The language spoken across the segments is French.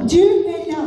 Dieu est là.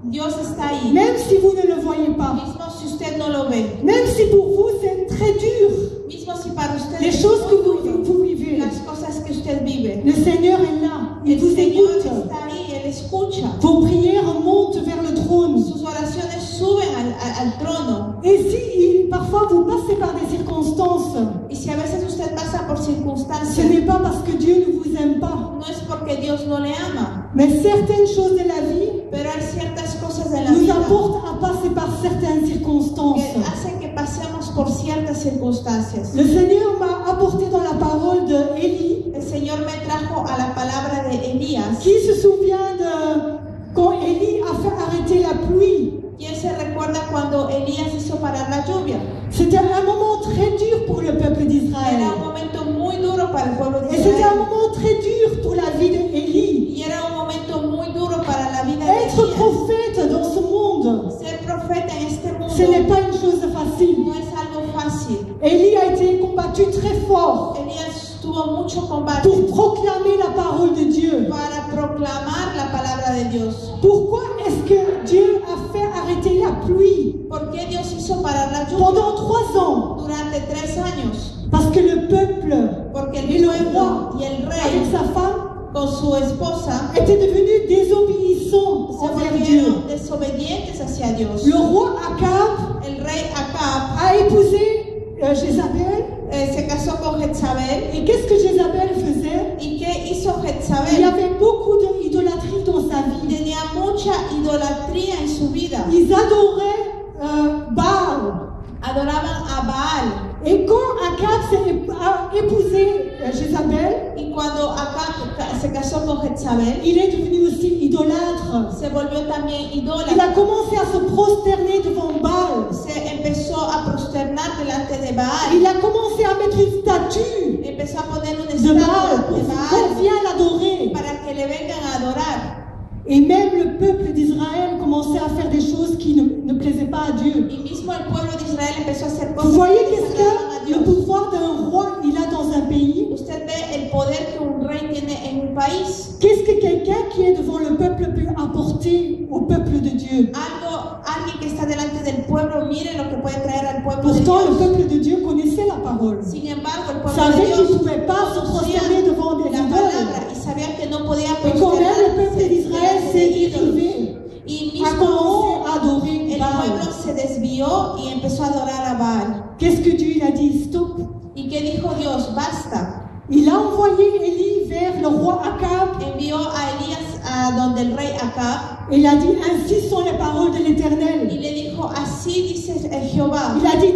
Dios está ahí. Même si vous ne le voyez pas. Mismo si usted no lo ve. Même si pour vous c'est très dur. Mismo si para usted Les es choses que muy duro, vous vivez. las cosas que usted vive. Le Seigneur est là. Il El vous Señor écoute. está ahí, Él escucha. Vos prières montent vers le trône. Sus oraciones suben al trono. Et si parfois vous passez par des circonstances, Y si a veces usted pasa por ce circunstancias, n'est pas parce que Dieu ne vous aime pas. no es porque Dios no le ama, Mais certaines choses de la vie pero hay ciertas cosas de la nous vida apportent à passer par certaines circonstances. que hacen que pasemos por ciertas circunstancias. Le Seigneur m'a apporté dans la parole de Élie, El Señor me trajo a la palabra de Elías. qui se souvient de quand Élie a fait arrêter la pluie. ¿Quién se recuerda cuando Elías hizo parar la lluvia? C'était un moment très dur pour le peuple d'Israël. Era un momento muy duro para el pueblo de Et c'était un Israel. moment très dur pour la vie d'Élie. Y era un momento muy duro para la vida de Être Elías. prophète dans ce monde, Ser profeta en este mundo ce n'est pas une chose facile. no es algo fácil. Élie a été combattu très fort Elías tuvo mucho combate pour proclamer la parole de Dieu. para proclamar la palabra de Dios. Pourquoi est-ce que Dieu a fait arrêter la pluie ¿Por qué Dios hizo parar la lluvia pendant 3 ans? durante 3 años? Parce que le peuple Porque et el le pueblo roi, y el avec rey sa femme, con su esposa étaient devenus désobéissants se envers Dieu. volvieron desobedientes hacia Dios. Le roi Akab El rey Acab a épousé Jézabel. se casó con Jezabel. Et qu'est-ce que Jézabel faisait? ¿Y qué hizo Il y Jezabel? avait beaucoup d'idolâtrie dans sa vie. Tenía mucha idolatría en su vida. Ils adoraient Baal. Adoraban a Baal. Et quand Akab a épousé Jézabel, Y cuando Acab se casó con Jezabel, il est devenu aussi idolâtre. se volvió también Il a idólatra. commencé à se prosterner devant Baal. Se empezó a prosternar delante de Baal. Il a commencé à mettre une statue Empezó a poner una de Baal estatua pour de qu'on Baal vienne l'adorer. para que le vengan a adorar. Et même le peuple d'Israël commençait à faire des choses qui ne plaisaient pas à Dieu. Y mismo el pueblo de Israel empezó a hacer Vous cosas voyez que qu'est-ce desagradaban a que le Dios. pouvoir d'un roi il a dans un pays? Usted ve el poder que un rey tiene en un país. Qu'est-ce que quelqu'un qui est devant le peuple peut apporter au peuple de Dieu? Alguien que está delante del pueblo, mire lo que puede traer al pueblo de Pourtant, le Dios. peuple de Dieu connaissait la parole. Sin embargo, el pueblo de Savait qu'il ne Dios pouvait pas se conocía prosterner devant des la idoles. palabra y sabía que no podía Et quand même le peuple prosternarse d'Israël delante s'est de ídolos. dérivé, Y a mismo commencé à adorer el Baal. pueblo se desvió y empezó a adorar a Baal. Qu'est-ce que Dieu il a dit? Stop. ¿Y qué dijo Dios? Basta. Il a envoyé Élie vers le roi Akab Envió a Elías a donde el rey Acab et il a dit ainsi sont les paroles de y l'Éternel. le dijo, así dice el Jehová. Il a dit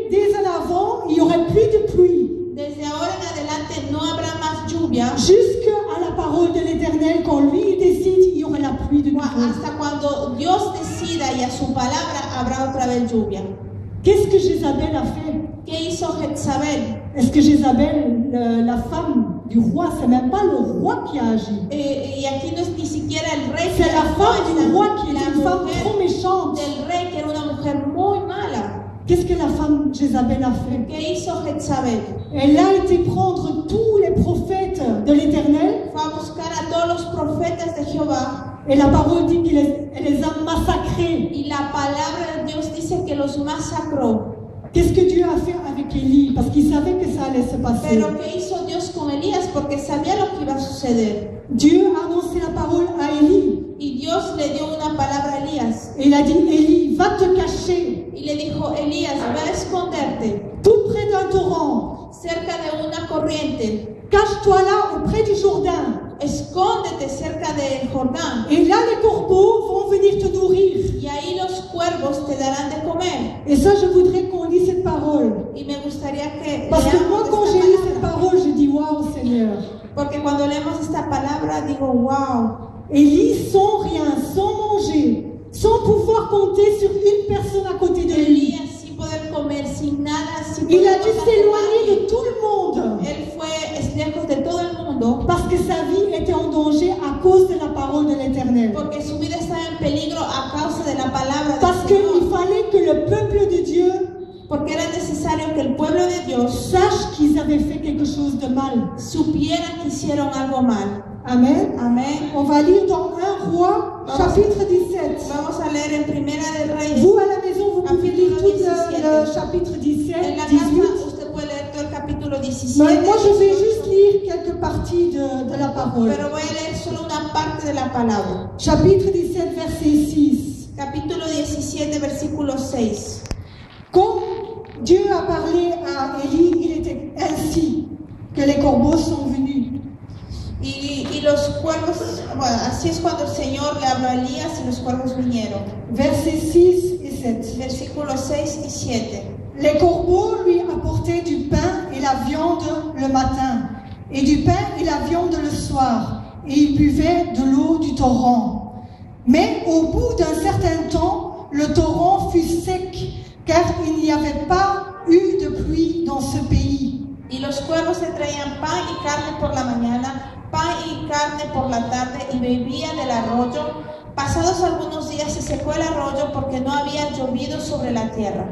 dès en avant, il n'y aurait plus de pluie. Desde ahora en adelante no habrá más lluvia Jusqu'à la parole de l'Éternel, quand lui il décide, il y aura la pluie de nouveau. hasta cuando Dios decida y a su palabra habrá otra vez lluvia. Qu'est-ce que Jézabel a fait? ¿Qué hizo Jezabel? Est-ce que Jézabel, la femme du roi, c'est même pas le roi qui a agi? Y aquí no es ni siquiera el rey, C'est la no, femme es du roi qui la est une femme mujer trop méchante. del rey, que era una mujer muy mala. Qu'est-ce que la femme Jézabel a fait? ¿Qué hizo Jezabel? Elle a été prendre tous les prophètes de l'Éternel Fue a buscar a todos los profetas de Jehová et la parole dit qu'elle les a massacrés. y la palabra de Dios dice que los masacró. Qu'est-ce que Dieu a fait avec Élie? Parce qu'il savait que ça allait se passer. Pero ¿qué hizo Dios con Elías? Porque sabía lo que iba a suceder. Dieu a annoncé la parole à Élie Y Dios le dio una palabra a Elías. et il a dit Élie, va te cacher Y le dijo, Elías, ve a esconderte tout près d'un torrent. cerca de una corriente. Cache-toi là auprès du Jourdain. Escóndete cerca del Jordán. Et là, les corbeaux vont venir te nourrir. Y ahí los cuervos te darán de comer. Et ça, je voudrais qu'on lise cette parole. Y me gustaría que Parce que moi, leamos quand esta j'ai lu cette palabra. parole, je dis waouh, Seigneur. Porque cuando leemos esta palabra digo, wow. Élie, sans rien, sans manger, sans pouvoir compter sur une personne à côté de lui. Elías sin poder comer, sin nada, sin Il poder a dû tocar s'éloigner nadie. de tout le monde Él fue lejos de todo el mundo parce que sa vie était en danger à cause de la parole de l'Éternel. porque su vida estaba en peligro a causa de la palabra Parce del qu'il Señor. fallait que le peuple de Dieu Porque era necesario que el pueblo de Dios sache qu'ils avaient fait quelque chose de mal. supieran que hicieron algo mal. Amen. Amén. On va lire dans 1 Rois, chapitre 17. Vamos a leer en Primera de Reyes. Vous, à la maison, vous pouvez lire tout le chapitre En 17, la 18. casa usted puede leer todo el capítulo 17. Mais moi, je vais juste lire quelques parties de la parole. Pero voy a leer solo una parte de la palabra. Chapitre 17, verset 6. Capítulo 17, versículo 6. Quand Dieu a parlé à Élie, il était ainsi que les corbeaux sont venus. Y los cuervos, bueno, así es cuando el Señor le habló a Elías y los cuervos vinieron. Versets 6 et 7. Versículos 6 y 7. Les corbeaux lui apportaient du pain et la viande le matin, et du pain et la viande le soir, et il buvait de l'eau du torrent. Mais au bout d'un certain temps, le torrent fut sec, car il n'y avait pas eu de pluie dans ce pays. Y los cuervos le traían pan y carne por la mañana, pan y carne por la tarde, y bebían del arroyo. Pasados algunos días se secó el arroyo porque no había llovido sobre la tierra.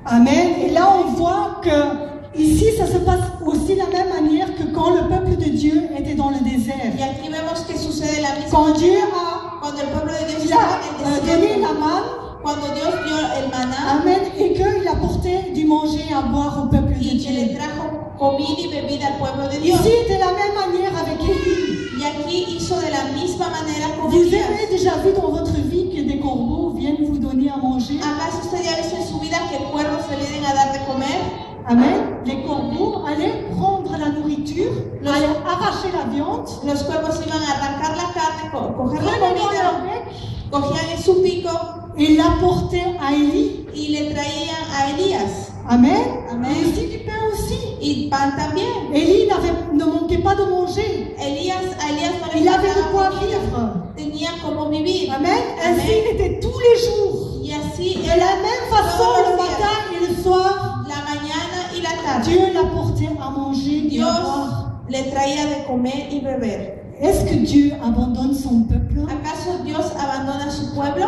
Amen. Et là, on voit que ici, ça se passe aussi de la même manière que quand le peuple de Dieu était dans le désert. Y aquí vemos que sucede la misma Quand Dieu manera cuando el pueblo de Dios il estaba a en el donné desierto, la manne, cuando Dios dio el maná amen, et qu'il apportait du manger à boire au peuple de y que le Dieu. trajo comida y bebida al pueblo de Dios. Ici, de la même manière avec Élie. Y aquí hizo de la misma manera con Vous Elías. avez déjà vu dans votre vie que des corbeaux viennent vous donner à manger? ¿Acaso usted ya ha visto en su vida que cuervos le vienen a dar de comer? Amen. Les corbeaux allaient prendre la nourriture, allaient arracher la viande, Los cuervos iban a arrancar la carne, coger la prenaient dans leur comida, bec cogían en su pico et l'apportaient à Élie. y le traían a Elías. Amen. Amen. Et aussi du pain aussi. Y pan también. Élie ne manquait pas de manger. A Elías no le Il avait de faltaba quoi comida. vivre. Tenía como vivir. Amen. Ainsi, Amen. il était tous les jours. Y así De la même façon, todos le los días, matin et le soir, la mañana y la tarde, Dieu l'apportait à manger et à Dios boire. le traía de comer y beber. Est-ce que Dieu abandonne son peuple? ¿Acaso Dios abandona a su pueblo?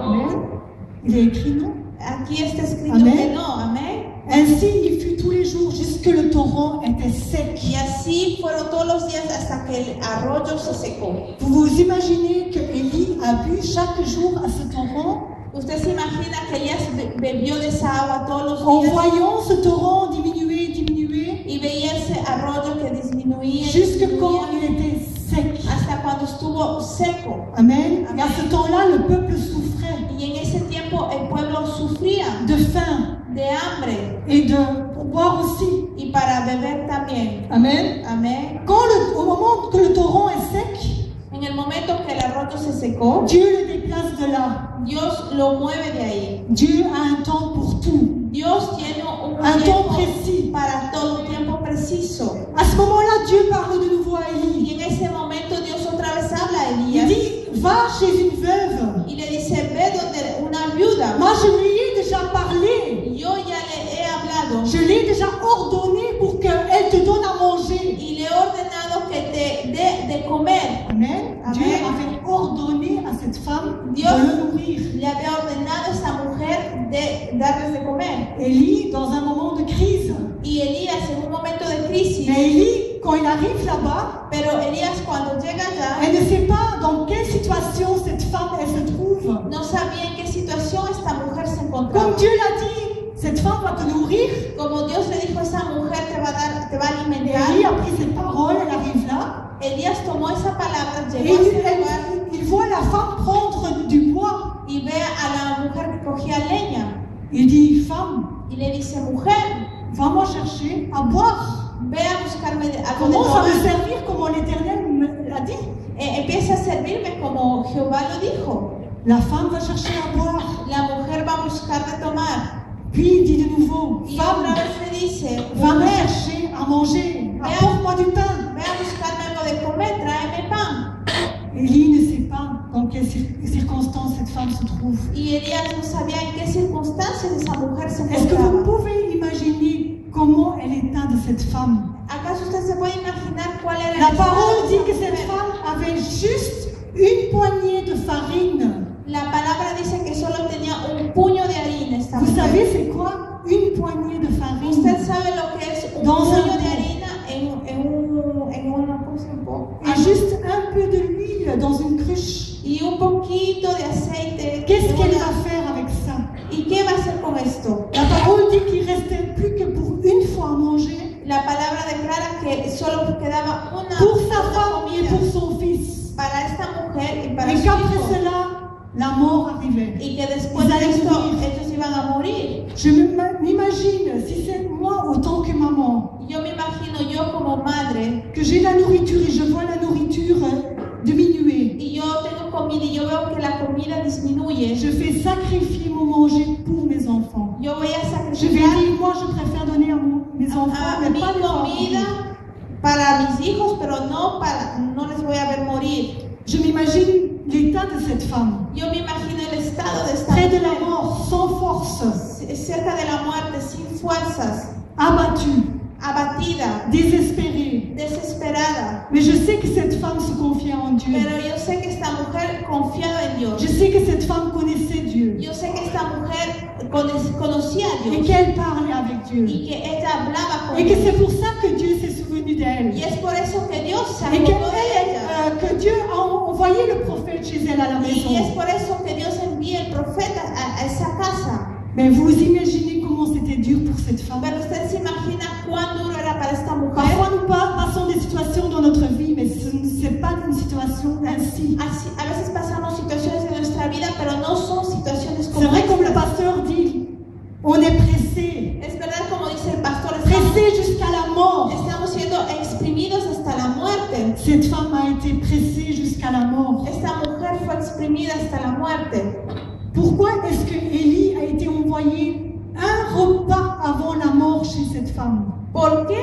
Amen. Il est écrit non. Aquí está escrito Amén. que no, amén. Ainsi, il fut tous les jours jusque le torrent était sec. Y así fueron todos los días hasta que el arroyo se secó. Vous vous imaginez que Élie a bu chaque jour à ce torrent? Usted se imagina que Elías bebió de esa agua todos En los días voyant ce torrent diminuer, diminuer, y veía ese arroyo que disminuía, jusque quand disminuía, il était sec. hasta cuando estuvo seco. Amen. Et à ce temps-là, le peuple souffrait Y en ese tiempo el pueblo sufría de faim de hambre et pour boire aussi. y para beber también. Amen. Amén. Au moment que le torrent est sec, En el momento que el arroyo se secó, Dieu le déplace de là. Dios lo mueve de ahí. Dieu a un temps pour tout. Dios tiene un Un temps tiempo précis. para todo, un tiempo preciso. À ce moment-là, Dieu parle de nouveau à Élie. Y en ese momento Dios otra vez habla a Il Elías dit, va chez une veuve. y le dice, ve donde una viuda. Moi, je lui ai déjà parlé. Yo ya le he hablado Je l'ai déjà ordonné pour qu'elle te donne à manger. y le he ordenado que te dé de comer. Amen. Amen. Dieu avait ordonné à cette femme Dios de le nourrir. le había ordenado a esta mujer de darles de comer. Élie, dans un moment de crise. Y Elías en un momento de crisis, Mais Élie, quand il arrive là-bas, pero Elías cuando llega allá elle ne sait pas dans quelle situation cette femme elle se trouve. no sabía en qué situación esta mujer se Comme encontraba. Dieu l'a dit, cette femme va te nourrir. Como Dios le dijo, esa mujer te va a dar, te va a Et alimentar. Élie a pris cette parole, elle arrive là. Elías tomó esa palabra, Et llegó a ese lugar il voit la femme prendre du bois. y ve a la mujer que cogía leña Il dit, femme, y le dice, mujer, va-moi chercher à boire. ve a buscarme algo de Commence à me tomar. servir comme l'Éternel me l'a dit. Empieza a servirme como Jehová lo dijo. La femme va chercher à boire. La mujer va a buscar de tomar. Puis il dit de nouveau, Y otra femme, vez le dice, va me mujer, chercher à manger. Apporte-moi du pain. ve a buscarme algo de comer, tráeme pan. Élie ne sait pas dans quelles circonstances cette femme se trouve. Y Elías no sabía en qué circunstancias esa mujer se Est-ce que vous encontraba. pouvez imaginer comment elle est teinte de cette femme? ¿Acaso usted se puede imaginar cuál era La el parole estado dit de que esa cette mujer? femme avait juste une poignée de farine. La palabra dice que solo tenía un puño de harina esta Vous mujer. savez c'est quoi une poignée de farine? ¿Usted sabe lo que es un Dans un puño de pot. harina en una cosa un poco? Et juste un peu de l'huile dans une cruche. Y qu'après hijos. cela, la mort arrivait. Y que después de esto ellos iban a morir. Je m'imagine, si c'est moi autant que maman, Yo me imagino yo como madre que j'ai la nourriture et je vois la nourriture diminuer. y yo tengo comida y yo veo que la comida disminuye. Je fais sacrifier mon manger pour mes enfants. Yo voy a Je vais sacrificar dire, moi je préfère donner à mes enfants, mais mi pas les comida enfants. para mis hijos, pero no les voy a ver morir. Je m'imagine l'état de cette femme, Yo me imagino el estado de esta près de la mujer, mort, sans force, cerca de la muerte, sin fuerzas, abattue, abatida, désespérée. desesperada. Mais je sais que cette femme se confiait en Dieu. Pero yo sé que esta mujer confiaba en Dios. Je sais que cette femme connaissait Dieu Yo sé que esta mujer conocía a et Dios qu'elle parlait avec Dieu. y que ella hablaba con Et que Dios. c'est pour ça que Dieu s'est souvenu d'elle. Y es por eso que Dios se Et que, acordó de ella. que Dieu a envoyé le prophète chez elle à la Y es maison. por eso que Dios envía el profeta a esa casa. Mais vous imaginez comment c'était dur pour cette femme. Pero usted se imagina cuán duro era para esta mujer. Parfois nous passons des situations dans notre vie, mais ce n'est pas une situation ainsi. Así, a veces pasamos situaciones en nuestra vida, pero no son situaciones C'est como vrai comme le estas. pasteur dit, on est pressé, Es verdad, como dice el pastor, pressé jusqu'à la mort. estamos siendo exprimidos hasta la muerte. Cette femme a été pressée jusqu'à la mort. Esta mujer fue exprimida hasta la muerte. Pourquoi est-ce que Élie a été envoyé un repas avant la mort chez cette femme? ¿Por qué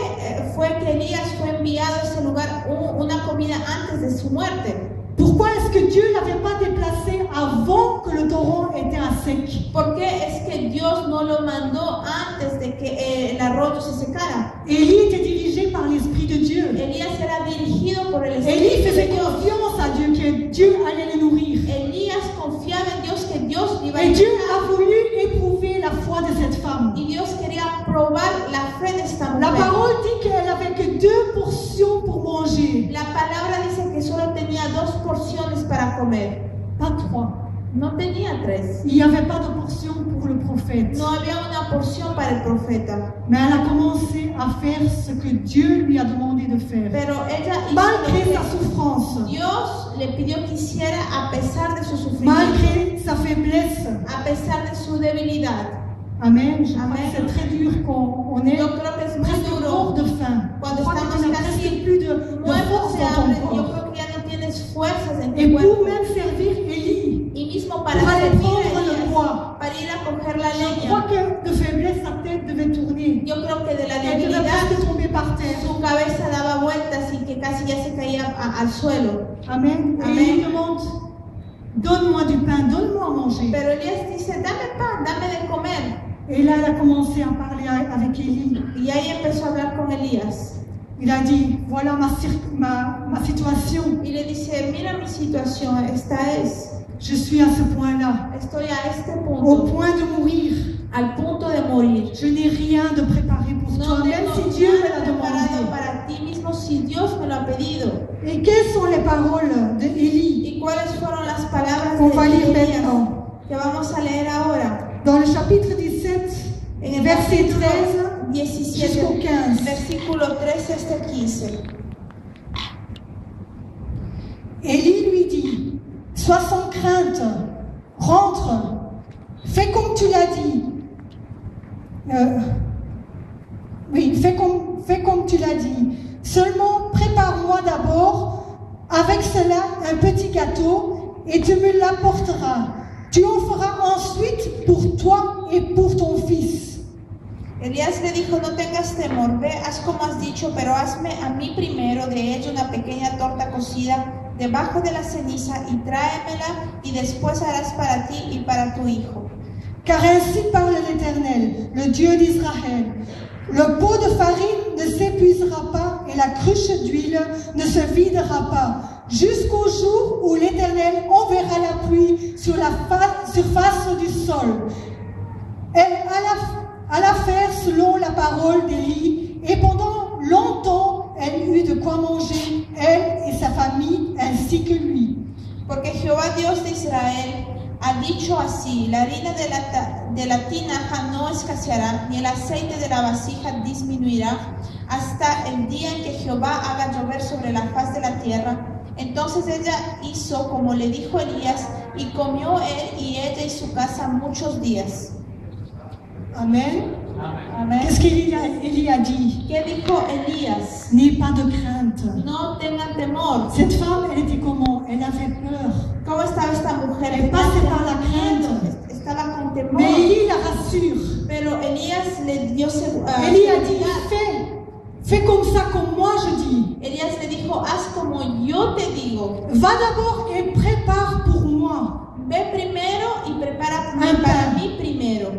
fue que Elías fue enviado a ese lugar una comida antes de su muerte? Pourquoi est-ce que Dieu ne l'avait pas déplacé avant que le torrent était à sec? ¿Por qué es que Dios no lo mandó antes de que el arroyo se secara? Élie était dirigé par l'Esprit de Dieu. Elías era dirigido por el Élie Espíritu faisait de Dios. confiance à Dieu, que Dieu allait le nourrir. Elías confiaba en Dios, que Dios iba a Et Dieu ayudar. a voulu éprouver la foi de cette femme. Y Dios quería probar la fe de esta La mujer. parole dit qu'elle avait que 2 portions pour manger, La palabra dice que solo tenía 2 porciones para comer. pas 3. No tenía 3. Il n'y avait pas de portion pour le prophète. No había una porción para el profeta. Mais elle a commencé à faire ce que Dieu lui a demandé de faire. Pero ella hizo Malgré lo sa que souffrance, Dios le pidió que hiciera a pesar de su sufrimiento, malgré sa faiblesse. a pesar de su debilidad. Amen. Je crois Amen. que c'est très dur quand on est Yo creo que es muy presque mort duro de faim. cuando Je crois que estamos tu n'as casi presque plus de muertos force de dans ton hambre. Yo corps. creo que ya no tienes fuerzas en Et tu pour cuerpo. même servir Élie, Y mismo para pour aller servir a prendre le Elías, bois, para ir a coger la je crois leña. que de faiblesse, sa tête devait tourner. Yo creo que de la Elle devait debilidad presque tomber par terre. su cabeza daba vueltas y que casi ya se caía al suelo. Amen. Et Amen. il demande, donne-moi du pain, donne-moi à manger. Pero Elías dice, dame pan, dame de comer. Et là, elle a commencé à parler avec Élie. Y ahí empezó a hablar con Elías. Il a dit, voilà ma situation. Y le dice, mira mi situación, esta es. Je suis à ce point-là, Estoy a este au punto, point de mourir. al punto de morir. Je n'ai rien de préparé pour toi, No même tengo si Dieu me nada l'a preparado demandé. para ti mismo si Dios me lo ha pedido. Et quelles sont les paroles d'Élie ¿Y cuáles fueron las palabras qu'on va lire de Elías maintenant? que vamos a leer ahora? Dans le chapitre 17, En el verset capítulo 13 17, jusqu'au 15. versículo 13 hasta el 15. Élie lui dit, sois sans crainte, rentre, fais comme tu l'as dit. Fais comme tu l'as dit. Seulement prépare-moi d'abord avec cela un petit gâteau et tu me l'apporteras. Tu en feras ensuite pour toi et pour ton fils. Elías le dijo, no tengas temor, ve, haz como has dicho, pero hazme a mí primero de ello una pequeña torta cocida debajo de la ceniza y tráemela y después harás para ti y para tu hijo. Car ainsi parle l'Éternel, le Dieu d'Israël. Le pot de farine ne s'épuisera pas et la cruche d'huile ne se videra pas, jusqu'au jour où l'Éternel enverra la pluie sur la surface du sol. Elle alla faire selon la parole d'Élie, et pendant longtemps elle eut de quoi manger, elle et sa famille, ainsi que lui. Porque Jehová Dios de Israel ha dicho así, la harina de la tinaja no escaseará, ni el aceite de la vasija disminuirá, hasta el día en que Jehová haga llover sobre la faz de la tierra. Entonces ella hizo como le dijo Elías, y comió él y ella y su casa muchos días. Amen. Amén. Qu'est-ce qu'Élie a dit? ¿Qué dijo Elías? N'aie pas de crainte. No tengan temor. Cette femme, elle était comment? Elle avait peur. ¿Cómo estaba esta mujer? Elle passait par la crainte. Estaba con temor. Mais Élie la rassure. Pero Elías le dio seguridad. Élie a dit, fais comme ça, comme moi je dis. Elías le dijo, haz como yo te digo. Va d'abord et prépare pour moi. Ve primero y prepara Un para pan. mí primero.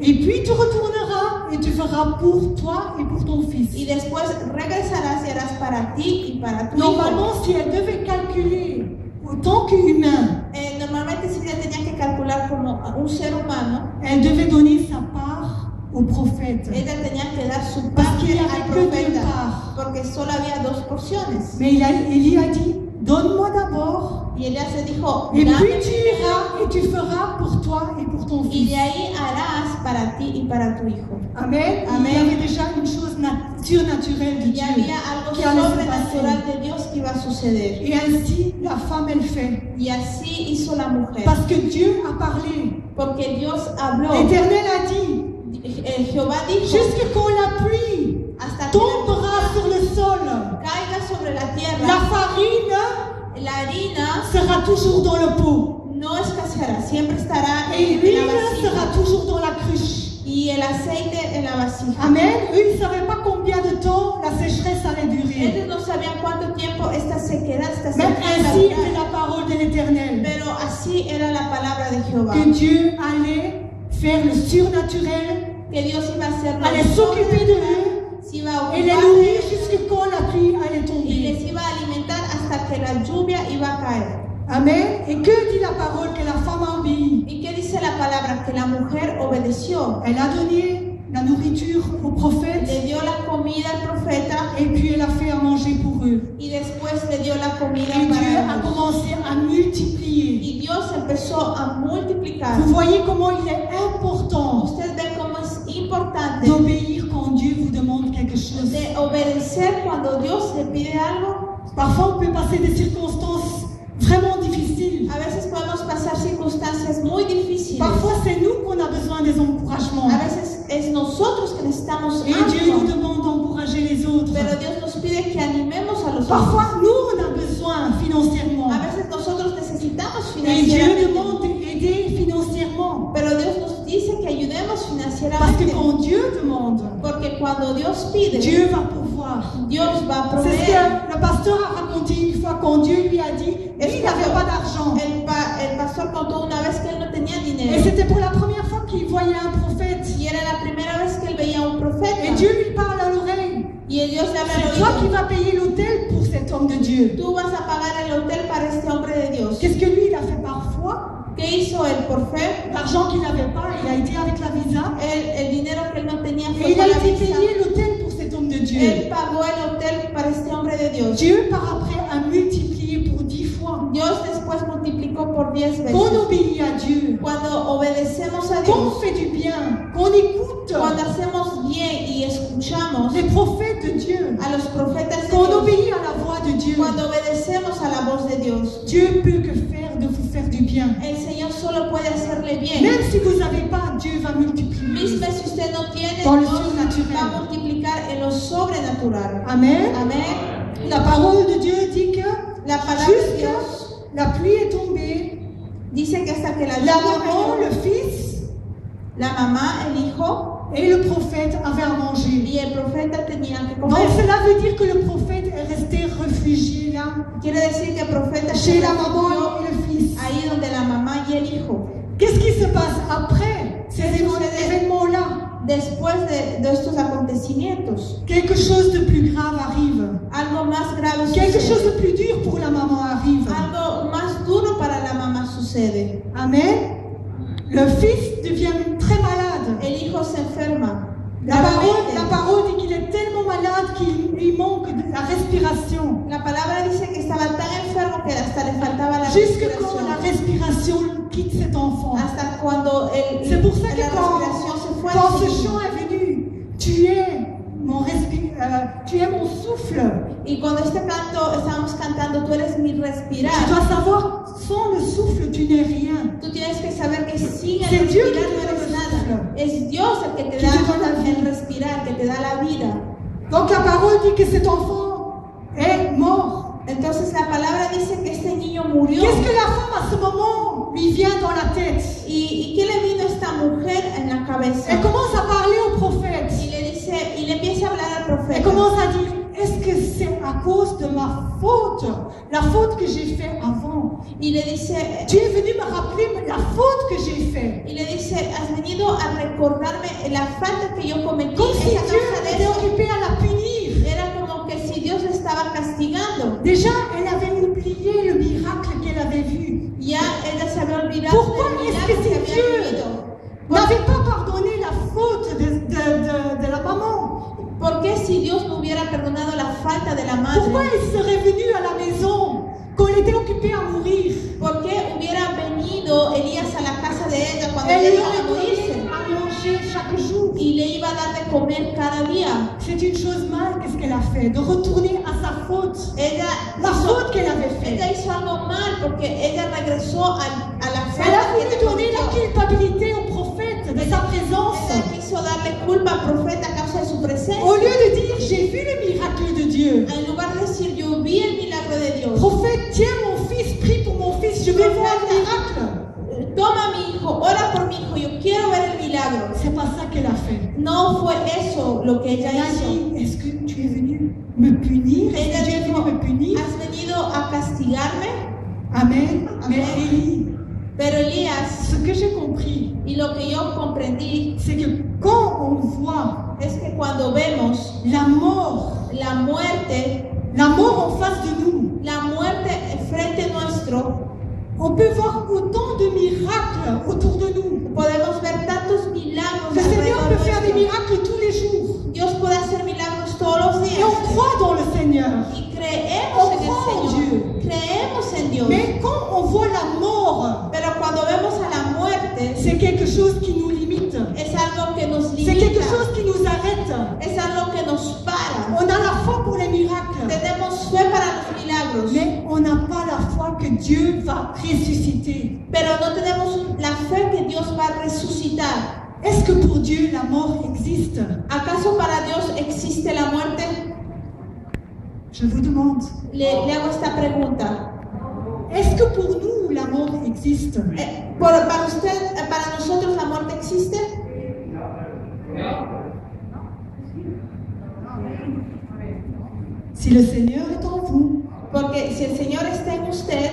Et puis tu retourneras et tu feras pour toi et pour ton fils. Y después regresarás y harás para ti y para tu Normalement, hijo. si elle devait calculer autant qu'humain, Normalmente si ella tenía que calcular como un ser humano, elle devait donner sa part au prophète. ella tenía que dar su Parce parte qu'il y al avait que deux profeta, parts. porque solo había dos porciones. Mais Élie a dit, donne-moi d'abord, Y Elías le dijo, et dame puis tu primero, iras et tu feras pour toi et pour ton y fils. de ahí harás para ti y para tu hijo. Amen. Amen. Il y avait déjà une chose surnaturelle de Y Dieu había algo qui allait se passer. sobrenatural de Dios que iba a suceder. Et ainsi, la femme, elle fait. Y así hizo la mujer. Parce que Dieu a parlé. Porque Dios habló. L'Éternel a dit, Jehová dijo, jusque quand la pluie hasta que tombera sur le sol, caiga sobre la la tierra, farine la harina sera toujours dans le pot. no escaseará, siempre estará Et en l'huile la vasija. sera toujours dans la cruche. Y el aceite en la vasija. Amen. Eux, ils ne savaient pas combien de temps la sécheresse allait durer. Ellos no sabían cuánto tiempo esta sequedad, esta Mais sequía iba a ainsi durar. est la parole de l'Éternel. Pero así era la palabra de Jehová. Que Dieu allait faire le surnaturel, Que Dios iba a hacer lo allait s'occuper de eux se iba a et les ocupar nourrir de ellos jusque quand la pluie allait y tomber. les iba a alimentar hasta que la lluvia iba a caer. Amen. Et que dit la parole? Que la femme a obéi. ¿Y qué dice la palabra? Que la mujer obedeció. Elle a donné la nourriture au prophète Le dio la comida al profeta et puis elle a fait à manger pour eux. y después le dio la comida Et Dieu a para ellos. commencé à multiplier. Y Dios empezó a multiplicar. Vous voyez comment il est important Usted ve cómo es importante d'obéir quand Dieu vous demande quelque chose. de obedecer cuando Dios le pide algo. Parfois, on peut passer des circonstances vraiment difficiles. A veces podemos pasar circunstancias muy difíciles. Parfois, c'est nous qu'on a besoin des encouragements. A veces es nosotros que necesitamos Et Dieu nous ánimo. demande d'encourager les autres. Pero Dios nos pide que animemos a los Parfois, otros. nous, on a besoin financièrement. A veces nosotros necesitamos Et Dieu financieramente. demande d'aider financièrement. Pero Dios nos dice que ayudemos Parce que financieramente. quand Dieu demande, Porque cuando Dios pide, Dieu va pouvoir. Dios va a C'est ce proveer. que le pasteur a raconté une fois quand Dieu lui a dit, lui, il n'avait pas d'argent. El pastor contó una vez que él no tenía Et dinero. c'était pour la première fois qu'il voyait un prophète. Y era la primera vez que él veía a un Et profeta. Dieu lui parle à l'oreille. Y Dios le habla C'est al toi qui oído. vas payer l'hôtel pour cet homme de Dieu. Tú vas a pagar el hotel para este hombre de Dios. Qu'est-ce que lui, il a fait parfois? ¿Qué hizo él por fe? L'argent qu'il n'avait pas, il a été avec la visa. El dinero que él no tenía Et fue il con a la été visa. payé l'hôtel pour cet homme de Él Dieu. pagó el hotel para este hombre de Dios. Dieu, par après, a multiplié pour 10 fois. Dios después multiplicó por 10 veces. Qu'on obéit à Dieu, Cuando obedecemos a qu'on Dios, fait du bien, qu'on écoute cuando hacemos bien y escuchamos les prophètes de Dieu, a los profetas de qu'on Dios, obéit à la voix de Dieu, cuando obedecemos a la voz de Dios, Dieu peut que faire de vous faire du bien. el Señor solo puede hacerle bien. Même si vous n'avez pas, Dieu va multiplier. Mismo si usted no tiene, Dans le Dios surnaturel. va a multiplicar en lo sobrenatural. Amen. Amén. La parole de Dieu dit que La palabra de jusque Dios la pluie est tombée, dice que hasta que la la lluvia maman, cayó, le fils la mamá, el hijo et le prophète avaient à manger. y el profeta tenían que Donc comer. cela veut dire que le prophète est resté réfugié là, Quiere decir que el profeta se chez la maman refugió et le fils. ahí donde la mamá y el hijo. Qu'est-ce qui se passe après ces événements-là? Después de estos acontecimientos, Quelque chose de plus grave arrive. algo más grave Quelque sucede. chose de plus dur pour la maman arrive. Algo más duro para la mamá sucede. Amen. Le fils devient très malade. El hijo se enferma. La gravemente. parole dit qu'il est tellement malade qu'il lui manque de la respiration. La palabra dice que estaba tan enfermo que hasta le faltaba la Jusque quand la respiración. respiration quitte cet enfant. Hasta cuando C'est pour ça que la respiración se fue. quand al ce niño. chant est venu, tu es mon tu es mon souffle. Y cuando este canto estábamos cantando, tú eres mi Tu respirar. dois savoir, sans le souffle, tu n'es rien. Tú tienes que saber que sin el C'est Dieu respirar qui no te eres donne le nada. souffle. Es Dios el que te Qui da te donne la vie. el respirar, que te da la vida. Donc la parole dit que cet enfant est mort. Entonces la palabra dice que este niño murió. Qu'est-ce que la femme à ce moment lui vient dans la tête? ¿Y qué le vino a esta mujer en la cabeza? Elle commence à parler au prophète. Y le empieza a hablar al Elle profeta. commence à dire, est-ce que c'est à cause de ma faute, la faute que j'ai faite avant? Y le dice, Tu es venu me rappeler la faute que j'ai faite. has venido a recordarme la falta que yo cometí. Comme si Es a Dieu causa de était eso. occupé à la punir. Era como que si Dios le estaba castigando. Déjà, elle avait oublié le miracle qu'elle avait vu. Ya ella se había olvidado Pourquoi del est-ce milagro que que si había Dieu vivido. n'avait pas pardonné la faute de la maman? ¿Por qué si Dios no hubiera perdonado la falta de la Pourquoi madre? elle serait venue à la maison quand elle était occupée à mourir? ¿Por qué hubiera venido Elías a la casa de ella cuando Elle ella lui iba a aurait donné morirse? à manger chaque jour. Y le iba a dar de comer cada día. C'est une chose mal, qu'est-ce qu'elle a fait? De retourner à sa faute. Ella La faute qu'elle avait ella faite. hizo algo mal porque ella regresó a la Elle a falta que voulu ella donner la cometió. culpabilité au prophète de sa présence. Ella quiso darle culpa al profeta a causa de su presencia. Au lieu de dire, j'ai vu le miracle de Dieu. En lugar de decir, yo vi el milagro de Dios. Prophète, tiens mon fils, prie pour mon fils, je vais voir le miracle. Toma a mi hijo, ora por mi hijo, yo quiero ver el milagro. C'est pas ça qu'elle a fait. No fue eso lo que ella Elle a hizo. dit, est-ce que tu es venu me punir? Est-ce Ella que Dieu est dijo, venu me punir? has venido a castigarme. Amen. Mais Amen. Élie, Pero Elías, ce que j'ai compris, y lo que yo comprendí, c'est que quand on voit es que cuando vemos la mort en face de nous, la muerte frente nuestro, on peut voir autant de miracles autour de nous. podemos ver tantos milagros Le Seigneur alrededor peut faire des nuestro. miracles tous les jours. Dios puede hacer milagros todos los Et días. on croit dans le Seigneur. Y creemos en On croit en el Señor. Dieu. Creemos en Dios. Mais quand on voit la mort, Pero cuando vemos a la muerte, c'est quelque chose qui nous limite. es algo que nos C'est quelque limita. chose qui nous arrête. Es algo que nos para. On a la foi pour les miracles, Tenemos fe para los milagros. mais on n'a pas la foi que Dieu va ressusciter. Pero no tenemos la fe que Dios va a resucitar. Est-ce que pour Dieu la mort existe? ¿Acaso para Dios existe la muerte? Je vous demande. Le hago esta pregunta. Est-ce que pour nous la mort existe? Para usted, para nosotros la muerte existe? Si le Seigneur est en vous, Porque si el Señor está en usted,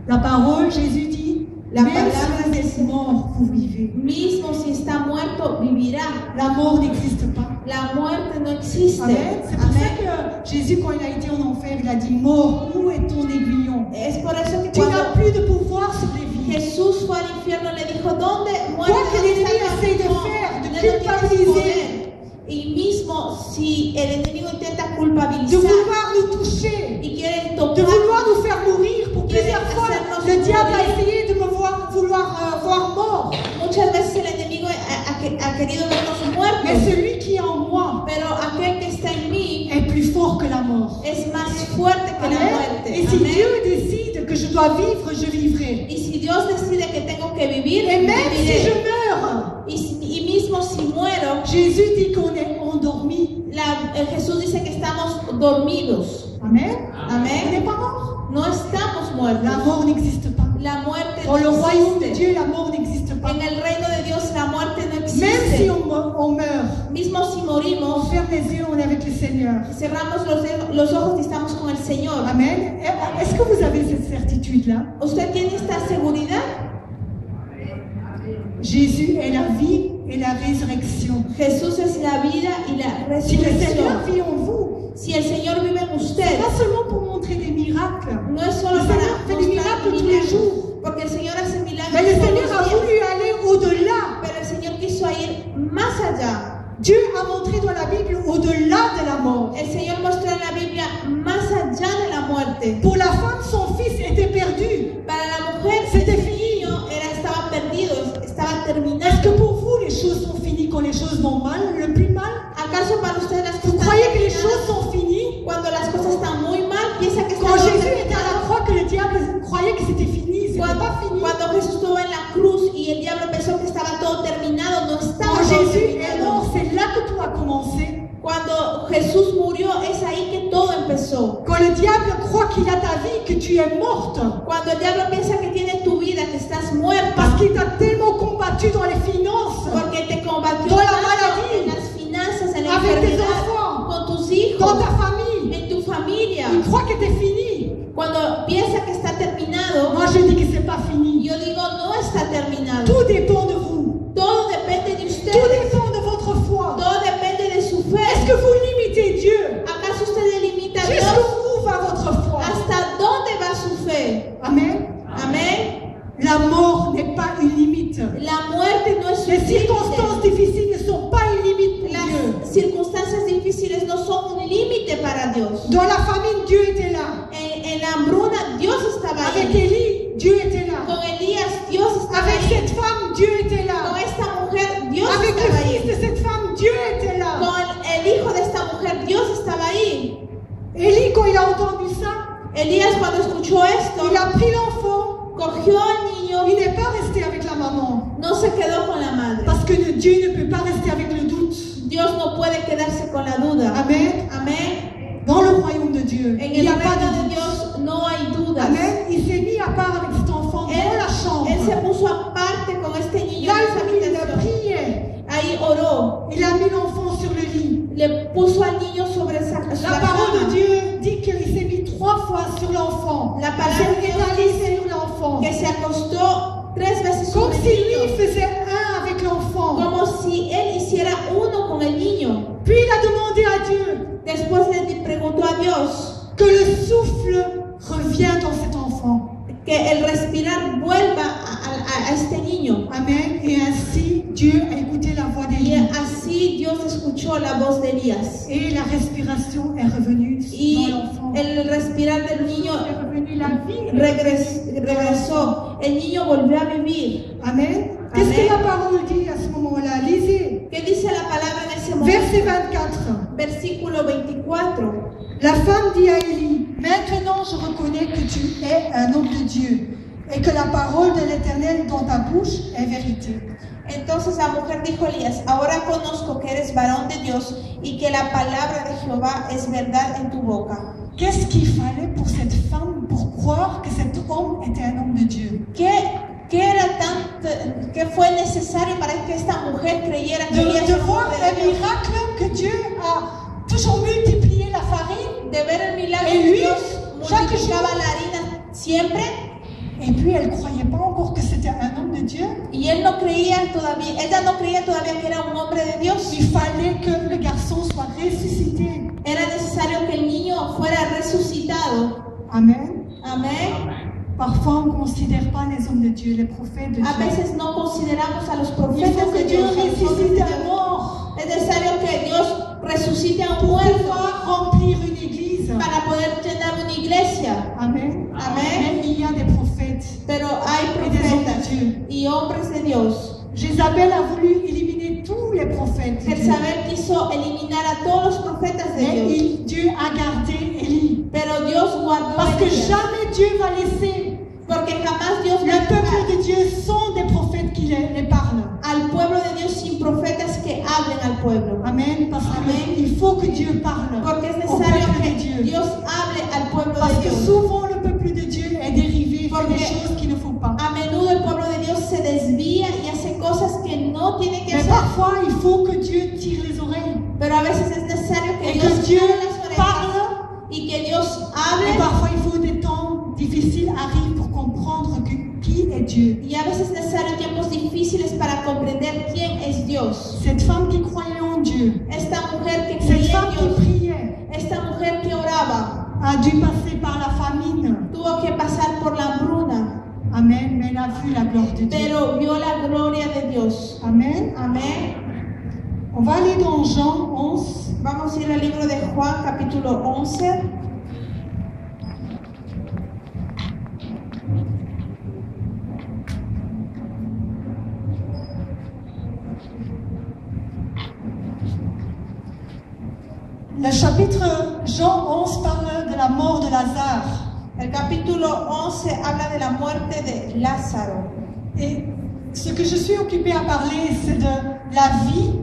la parole, Jésus dit, La même palabra si vous êtes dice- mort, vous vivez. mismo si está muerto, vivirá. La mort n'existe pas. La muerte no existe. Amen. C'est pour Amén. ça que Jésus, quand il a été en enfer, il a dit, mort, où est ton aiguillon? Es por eso que Tu n'as cuando plus de pouvoir sur les vies. Jesús fue al infierno le dijo, ¿dónde muerte? Quoi que ¿Dónde l'ennemi está tu essaye de aguijón? faire, de Ya no tienes culpabiliser. poder. Y mismo si el enemigo intenta De culpabilizar vouloir nous toucher, y quiere de tocar, vouloir nous faire mourir. Pour Quiere plusieurs fois, hacernos le diable a mourir. essayé de me vouloir voir mort. muchas veces el enemigo ha querido vernos Mais muertos, celui qui est en moi pero aquel que está en mí est plus fort que la mort. es más fuerte que la Amen. muerte. Et si Amén. Dieu décide que je dois vivre, je vivrai. Y si Dios decide que tengo que vivir, Et même si viviré. je meurs, Y mismo si muero, Jésus dit qu'on est endormi. Jesús dice que estamos dormidos. Amen. On Amén. n'est pas mort. No estamos muertos. La mort n'existe pas. La muerte Dans le no royaume de existe. Dieu, la mort n'existe pas. En el reino de Dios la muerte no Même si existe. on meurt, Mismo si on morimos, ferme les yeux, on est avec le Seigneur. cerramos los ojos y estamos con el Señor. Amen. Est-ce que vous avez cette certitude-là? ¿Usted tiene esta seguridad? Jésus est la vie et la résurrection. Jesús es la vida y la Si le Seigneur resurrección. vit en vous, Si el Señor vive en c'est usted, pas seulement pour montrer des miracles, no es solo Le para Señor fait des mostrar miracles tous les milagros, jours. porque el Señor hace milagros mais le todos Seigneur a los días. voulu aller au-delà. Pero el Señor quiso ir más allá. Dieu a montré dans la Bible au-delà de la mort. El Señor mostró en la Biblia más allá de la muerte. Pour la femme, son fils était perdu. Para la mujer, C'était ese fini. niño estaba perdido, estaba Est-ce terminado. que pour vous, les choses sont finies quand les choses vont mal, le plus mal? ¿Acaso para ustedes las Vous cosas croyez que les están choses terminadas, sont finies? cuando las cosas están muy mal, piensa que está Quand todo Jésus était à la terminado. croix, que le diable croyait que c'était fini, c'était Cuando, pas fini. cuando Jesús estuvo en la cruz y el diablo pensó que estaba todo terminado, no estaba Quand todo Jésus est terminado. mort, c'est là que tout a commencé. Cuando Jesús murió, es ahí que todo empezó. Quand le diable croit qu'il a ta vie, que tu es morte, Cuando el diablo piensa que tiene tu vida, que estás muerta, parce qu'il t'a tellement combattu dans les finances, porque te combatió Dans la tanto maladie, en las finanzas, en la avec tes enfermedad, enfants, con tus dans hijos, ta famille, en tu familia. il croit que c'est fini. Cuando piensa que está terminado, Moi, je dis que c'est pas fini. yo digo, no está terminado. Tout dépend de vous. Todo depende de Tout ustedes. dépend de votre foi. Todo depende de su Est-ce fe. que vous limitez Dieu? ¿Acaso usted limita a Dios? Jusqu'où va votre foi? ¿Hasta dónde va su fe? Amen. Amén. La mort n'est pas une limite. La muerte no es un Les límite. circonstances difficiles ne sont pas une limite pour Dieu. Las circunstancias difíciles no son un límite para Dios. Dans la famine, Dieu était là. En la hambruna, Dios estaba Avec ahí. Élie, Dieu était là. Con Elías, Dios estaba Avec ahí. cette femme, Dieu était Con là. esta mujer, Dios Avec estaba le fils ahí. de cette femme, Dieu était là. Con el hijo de esta mujer, Dios estaba ahí. Élie, quand il a entendu ça, Elías, cuando escuchó esto, il a pris l'enfant. cogió al niño, Il n'est pas resté avec la maman. no se quedó con la madre. Parce que Dieu ne peut pas rester avec le doute. Dios no puede quedarse con la duda. Amen. Amén. Dans le royaume de Dieu, En il el n'y a pas reino de de doute. Dios no hay dudas. Amen. Il s'est mis à part avec cet enfant dans la chambre. Él se puso aparte con este niño Là, en esa il a habitación. prié. Ahí oró. Il a mis l'enfant sur le lit. Le puso al niño sobre La parole de Dieu dit qu'il s'est mis 3 fois sur l'enfant. La Il palabra s'est de Dios étalé dice sur l'enfant. que se acostó 3 veces Comme sobre si el lui niño, faisait un avec l'enfant. como si él hiciera uno con el niño. Puis il a demandé à Dieu Después le preguntó a Dios que le souffle revienne dans cet enfant. que el respirar vuelva a este niño. Amen. Et ainsi, Dieu a écouté la voix Y d'Élie. así Dios escuchó la voz de Elías. Et la respiration est revenue Y dans l'enfant. el respirar del niño Est revenue la vie. regresó. El niño volvió a vivir. Amen. Qu'est-ce que la parole dit à ce moment-là? Lisez. ¿Qué dice la palabra en ese momento? Verset 24. Versículo 24. La femme dit à Élie, maintenant je reconnais que tu es un homme de Dieu et que la parole de l'Éternel dans ta bouche est vérité. Entonces la mujer dijo a Elías, ahora conozco que eres varón de Dios y que la palabra de Jehová es verdad en tu boca. Qu'est-ce qu'il fallait pour cette femme pour croire que cet homme était un homme de Dieu? ¿Qué fue necesario para que esta mujer creyera que Elías De era un voir hombre de un Dios? miracle que Dieu a toujours multiplié la farine De ver el milagro Et que lui, Dios chaque multiplicaba jour. la harina siempre. et puis elle ne croyait pas encore que c'était un homme de Dieu. Y ella no creía todavía que era un hombre de Dios. Il fallait que le garçon soit ressuscité. Era necesario que el niño fuera resucitado. Amen. Amén. Parfois on ne considère pas les hommes de Dieu, les prophètes de A Dieu. veces no consideramos a los Il faut profetas de que Dieu Dios. A los hombres ressuscite de un Dios. mort Es necesario que Dios resucite a un pour muerto pouvoir remplir une église. para poder llenar una iglesia. Amen. Amén. Mais il y a des prophètes. Pero hay Et des hommes profetas de Dieu. y hombres de Dios. Jézabel a voulu éliminer tous les prophètes de Dieu. Jezabel quiso eliminar a todos los profetas de Mais Dios. Dieu a gardé Élie. Pero Dios guardó Parce a que Elías. jamais Dieu va laisser. Porque jamás Dios va Le a dejar peuple de Dieu sont des prophètes qui les parlent. al pueblo de Dios sin profetas que hablen al pueblo. Amen. Parce Amen. qu'il faut que Dieu parle Porque es au necesario peuple de que Dieu. Dios hable al pueblo Parce de que Dios. souvent le peuple de Dieu est dérivé, fait Porque des choses qu'il ne faut pas. a menudo el pueblo de Dios se desvía y hace cosas que no tiene que Mais hacer. parfois, il faut que Dieu tire les oreilles. Pero a veces es necesario que Et Dios que Dieu tire las orejas parle. y que Dios Et hable. parfois, il faut des temps difficiles arrivent pour comprendre qui est Dieu. Y a veces es necesario tiempos difíciles para comprender quién es Dios. Cette femme qui croyait en Dieu, Esta mujer que cette creía femme en qui Dios, priait, esta mujer que oraba, a dû passer par la famine. tuvo que pasar por la hambruna, Amen. Mais elle a vu la gloire de Dieu. pero vio la gloria de Dios. Amen. Amén. On va aller dans Jean 11. Vamos a ir al libro de Juan, capítulo 11. Le chapitre Jean 11 parle de la mort de Lazare. El capítulo 11 habla de la muerte de Lázaro. Et ce que je suis occupée à parler, c'est de la vie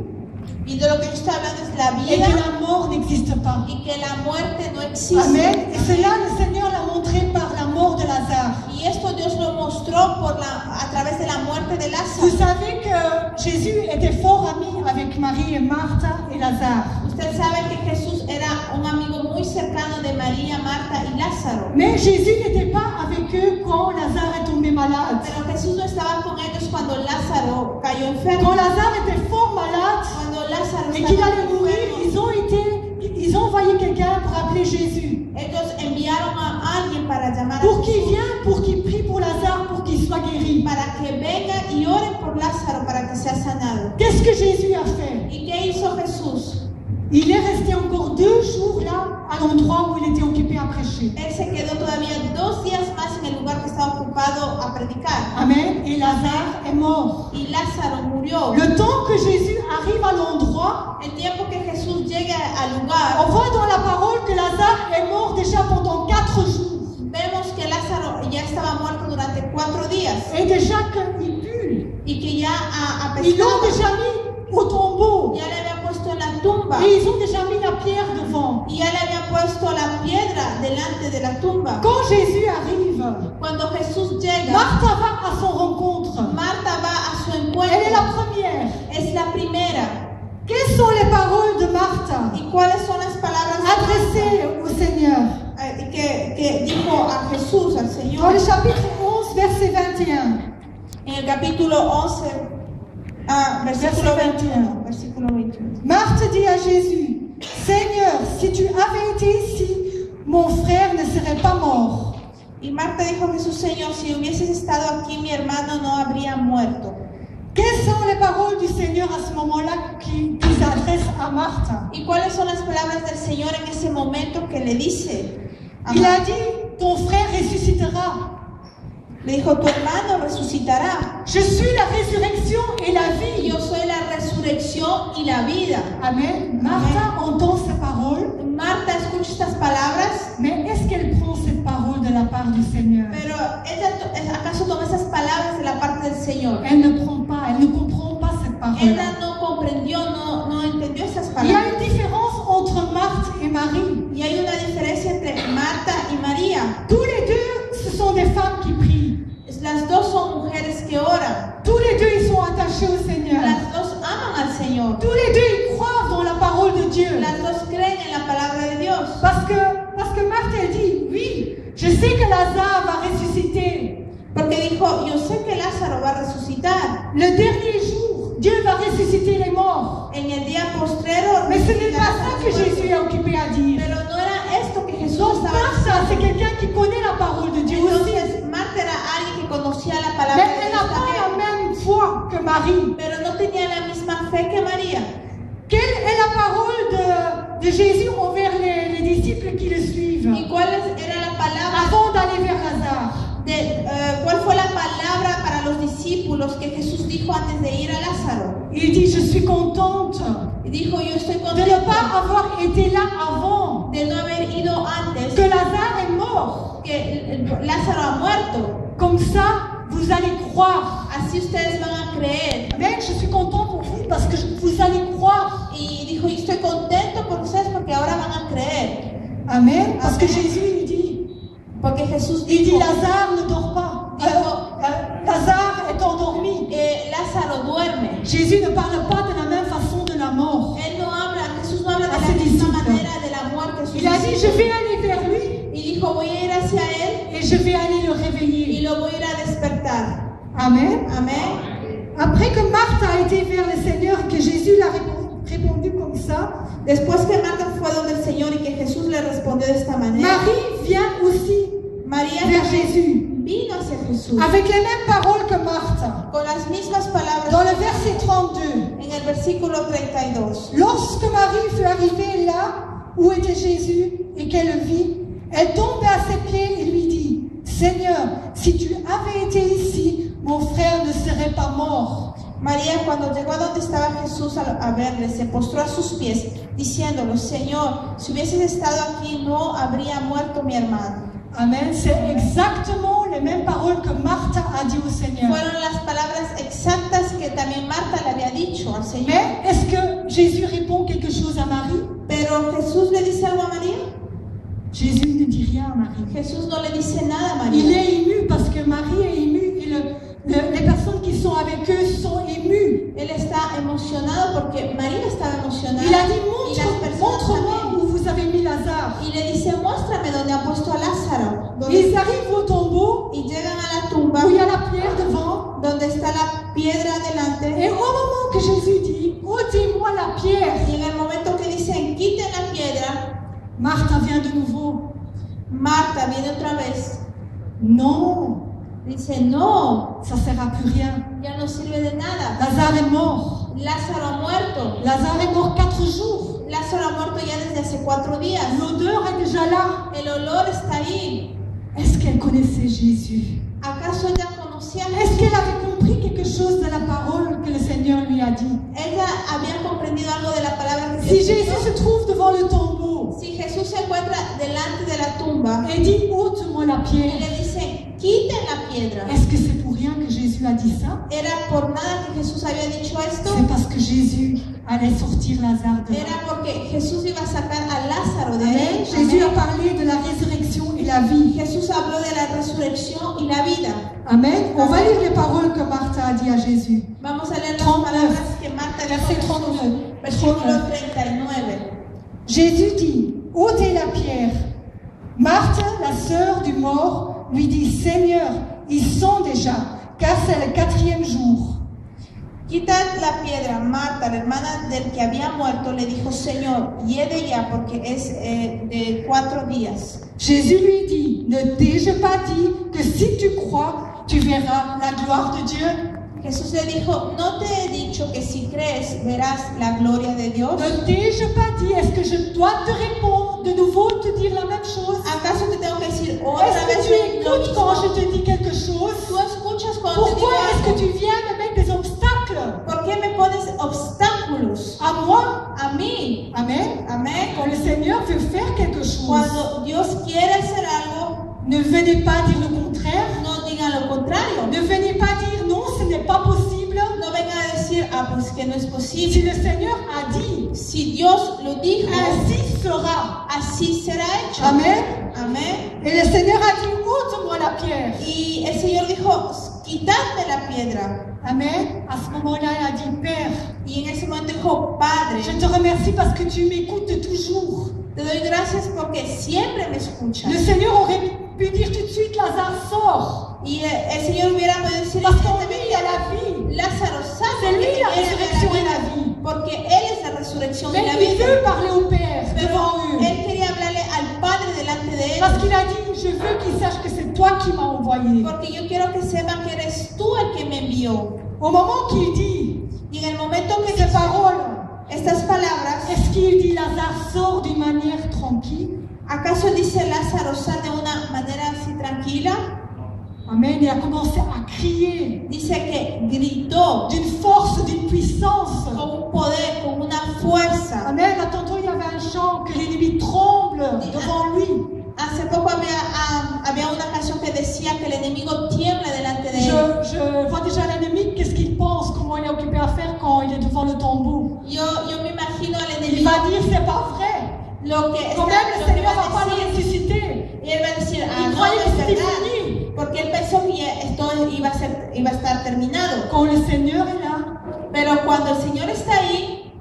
Y de lo que yo estoy hablando es la et vida que la mort n'existe pas. y que la muerte no existe. Amen. Et cela, le Seigneur l'a montré par la mort de Lazare. Y esto Dios lo mostró a través de la muerte de Lázaro. Vous savez que Jésus était fort ami avec Marie et Marthe et Lazare. Usted sabe que Jesús era un amigo muy cercano de María, Marta y Lázaro. Mais Jésus n'était pas avec eux quand Lazare est tombé malade. Pero Jesús no estaba con ellos cuando Lázaro cayó enfermo. Quand Lazare était fort malade Cuando Lázaro et qu'il estaba allait mourir, enfermo, ils ont envoyé quelqu'un pour appeler Jésus. ellos enviaron a alguien para llamar a Pour qu'il Jesús, vienne, pour qu'il prie pour Lazare, pour qu'il soit guéri. para que venga y oren por Lázaro para que sea sanado. Qu'est-ce que Jésus a fait? ¿Y qué hizo Jesús? Il est resté encore 2 jours là, à l'endroit où il était occupé à prêcher. Él se quedó todavía 2 días más en el lugar que estaba ocupado a predicar. Amen. Et Lazare est mort. Y Lázaro murió. Le temps que Jésus arrive à l'endroit, El tiempo que Jesús llegue al on lugar, voit dans la parole que Lazare est mort déjà pendant 4 jours. vemos que Lázaro ya estaba muerto durante 4 días Et déjà qu'il pue. y que ya Ils l'ont apestaba. déjà mis au tombeau. Ya le había puesto en la tumba Et ils ont déjà mis la pierre devant. y ya le había puesto la piedra delante de la tumba. Quand Jésus arrive, Cuando Jesús llega, Martha va à son rencontre. Marta va a su Elle est encuentro. la première. Es la primera. Quelles sont les paroles de Martha ¿Y cuáles son las palabras adressées au Seigneur? que dijo a Jesús, al Dans Señor? le chapitre 11, verset 21. En el capítulo 11, versículo 21. Versículo 21. Marthe dit à Jésus, Seigneur, si tu avais été ici, mon frère ne serait pas mort. Y Marta dijo a Jesús, Señor, si hubieses estado aquí, mi hermano no habría muerto. Quelles sont les paroles du Seigneur à ce moment-là qu'il adresse à Marthe? ¿Y cuáles son las palabras del Señor en ese momento que le dice? A Il a Marta? dit, ton frère ressuscitera. Le dijo, tu hermano resucitará. Je suis la résurrection et la vie. Yo soy la resurrección y la vida. Amen. Martha entend ces paroles, Marta escucha estas palabras, mais est-ce qu'elle prend cette parole de la part du Seigneur? pero ella acaso toma esas palabras de la parte del Señor. Elle ne prend pas, elle ne comprend pas cette parole. Ella no comprendió, no entendió esas Il y a palabras. une différence entre Marthe et Marie. Y hay una diferencia entre Marta y María. Tous les deux, ce sont des femmes qui prient. Las dos son mujeres que oran. Tous les deux, ils sont attachés au Seigneur. Las dos aman al Señor. Tous les deux, ils croient dans la parole de Dieu. Las dos creen en la palabra de Dios. Parce que Marthe, elle dit, oui, je sais que Lazare va ressusciter. Porque dijo, yo sé que Lázaro va a resucitar. Le dernier jour, Dieu va ressusciter les morts. En el día postrero. Mais ce n'est pas ça que resucitará. Jésus est occupé à dire. Pero no era esto que Jesús Donc estaba Marthe, c'est quelqu'un qui connaît la parole de Dieu aussi. Entonces, Marta era alguien que conocía la Mais palabra de elle Dios n'a pas la también, même foi que Marie. pero no tenía la misma fe que María. Quelle est la parole de Jésus envers les disciples qui le suivent ¿Y cuál era la palabra? avant d'aller vers Lazare? ¿Cuál fue la palabra para los discípulos que Jesús dijo antes de ir a Lázaro? Il dit, je suis contente Y dijo, yo estoy de ne contento pas avoir été là avant, de no haber ido antes, que Lazare est mort. que Lázaro ha muerto. Comme ça, vous allez croire. Así ustedes van a creer. Mais je suis content pour vous parce que vous allez croire. Y dijo, yo estoy contento por ustedes porque ahora van a creer. Amen. Parce que Amen. Jésus, il dit, Porque Jesús il dit, dijo, Lazare ne dort pas. Lazare est endormi. Lázaro duerme. Jésus ne parle pas de la même façon de la mort. Él no habla, Jesús no habla de A la ses misma discípules. manera de la muerte. de sus Il a dit, je discípulos. vais aller vers lui Y dijo, voy a ir hacia él et je vais aller le y réveiller. lo voy a ir a despertar. Amen. Amén. Après que Marthe a été vers le Seigneur, que Jésus l'a répondu comme ça, Después que Marta fue donde el Señor y que Jesús le respondió de esta manera, Marie vient aussi María vers también Jésus vino hacia Jesús avec les mêmes paroles que Marthe. con las mismas palabras. Dans le verset 32, En el versículo 32. lorsque Marie fut arrivée là où était Jésus et qu'elle le vit, elle tomba à ses pieds et lui dit, Seigneur, si tu avais été ici, mon frère ne serait pas mort. María, cuando llegó a donde estaba Jesús a verle, se postró a sus pies diciéndolo, Señor, si hubieses estado aquí no habría muerto mi hermano. Amen. C'est exactement les mêmes paroles que Marthe a dit au Seigneur. Fueron las palabras exactas que también Marta le había dicho al Señor. Mais est-ce que Jésus répond quelque chose à Marie? Pero Jesús le dice algo a María. Jésus ne dit rien à Marie. Jesús no le dice nada a Il María. est ému parce que Marie est émue et les personnes qui sont avec eux sont émues. Él está emocionado porque María estaba emocionada. Il a dit, y las personas montre-moi también. où vous avez mis Lazare. Y le dice, muéstrame dónde ha puesto a Lázaro. Ils arrivent au tombeau Y llegan a la tumba où il y a la pierre devant. donde está la piedra delante. Et au moment que Jésus dit, ôtez-moi la pierre, Y en el momento que dicen, quiten la piedra, Marthe vient de nouveau. Marta viene otra vez. Non, Dice, no, ça ne sert à plus rien. ya no sirve de nada. Lazare est mort. Lázaro ha muerto. Lazare est mort 4 jours. Lázaro ha muerto ya desde hace 4 días. L'odeur est déjà là. El olor está ahí. Est-ce qu'elle connaissait Jésus? ¿Acaso ella conocía a Est-ce Jesús? qu'elle avait compris quelque chose de la parole que le Seigneur lui a dit? Ella había comprendido algo de la palabra que Si Jesús Jésus dijo. se trouve devant le tombeau Si Jesús se encuentra delante de la tumba et dit ôte-moi la y pierre, le dice, quiten la piedra, est-ce que c'est pour rien que Jésus a dit ça? ¿era por nada que Jesús había dicho esto? C'est parce que Jésus allait sortir Lazare de là. Era porque Jesús iba a sacar a Lázaro de Amen. ahí. Jésus a Amén. parlé de la résurrection et la vie. Jesús habló de la resurrección y la vida. Amen. On va lire les paroles que Marthe a dit à Jésus. Vamos a leer las 39, palabras que Marta dijo a verset Jesús. 39. Versículo 39. Jésus dit, ôtez la pierre. Marthe, la sœur du mort, lui dit, Seigneur, ils sont déjà, car c'est le 4e jour. Quitad la piedra. Marta, la hermana del que había muerto, le dijo, Señor, hiede ya porque es de 4 días. Jésus lui dit, ne t'ai-je pas dit que si tu crois, tu verras la gloire de Dieu? Jesús le dijo, ¿no te he dicho que si crees verás la gloria de Dios? Ne t'ai-je pas dit, est-ce que je dois te répondre, de nouveau te dire la même chose? ¿Acaso te tengo que decir otra Est-ce vez que tu lo écoutes quand mismo? je te dis quelque chose? ¿Tú escuchas cuando te digo Pourquoi est-ce que algo? tu viens me mettre des obstacles ¿Por qué me pones obstáculos? à moi? A mí. Amen. Amén. Quand le Seigneur veut faire quelque chose, Cuando Dios quiere hacer algo, ne venez pas dire le contraire. no digan lo contrario. Ne venez pas dire non, ce n'est pas possible. No vengan a decir, pues que no es Si posible. le Seigneur a dit, Si Dios lo dijo, ainsi sera. así será hecho. Amen. Amén. Et le Seigneur a dit, ôte-moi la pierre. Y el Señor dijo, quitadme la piedra. Amen. À ce moment-là, il a dit, Père, Y en ese momento dijo, Padre, je te remercie parce que tu m'écoutes toujours. te doy gracias porque siempre me escuchas. Le Seigneur aurait pu dire tout de suite, Lazare sort. Y el Señor hubiera podido decir Parce qu'en lui, il y inmediatamente, a la vie. Lázaro, sal, C'est lui porque la él es résurrection et la la vida. vie. Porque Él es la resurrección y Mais la il vida. veut parler au Père Pero devant eux. Él quería hablarle al Padre delante de Él. Parce qu'il a dit, je veux qu'ils sachent que c'est toi qui m'as envoyé. Porque yo quiero que sepan que eres tú el que me envió. Au moment qu'il dit Y en el momento que ces dice paroles, estas palabras, est-ce qu'il dit Lazare sort d'une manière tranquille? ¿acaso dice Lázaro sal de una manera así tranquila? Amen. Il a commencé à crier Dice que gritó d'une force, d'une puissance. con un poder, con una fuerza. Amen. Là, tantôt, il y avait un chant que l'ennemi tremble devant lui. Hace poco había una canción que decía que el enemigo tiembla delante de él. Je vois déjà l'ennemi, qu'est-ce qu'il pense, comment il est occupé à faire quand il est devant le tombeau. Yo me imagino al Il enemigo va dire, c'est pas vrai. lo que Quand está, même, le lo que Seigneur va va pas a le decir. ressusciter. Y él va a decir, Il no, croyait no que es c'était verdad. fini. Porque él pensó que esto iba a estar terminado. Quand le Seigneur est là, Pero cuando el Señor está ahí,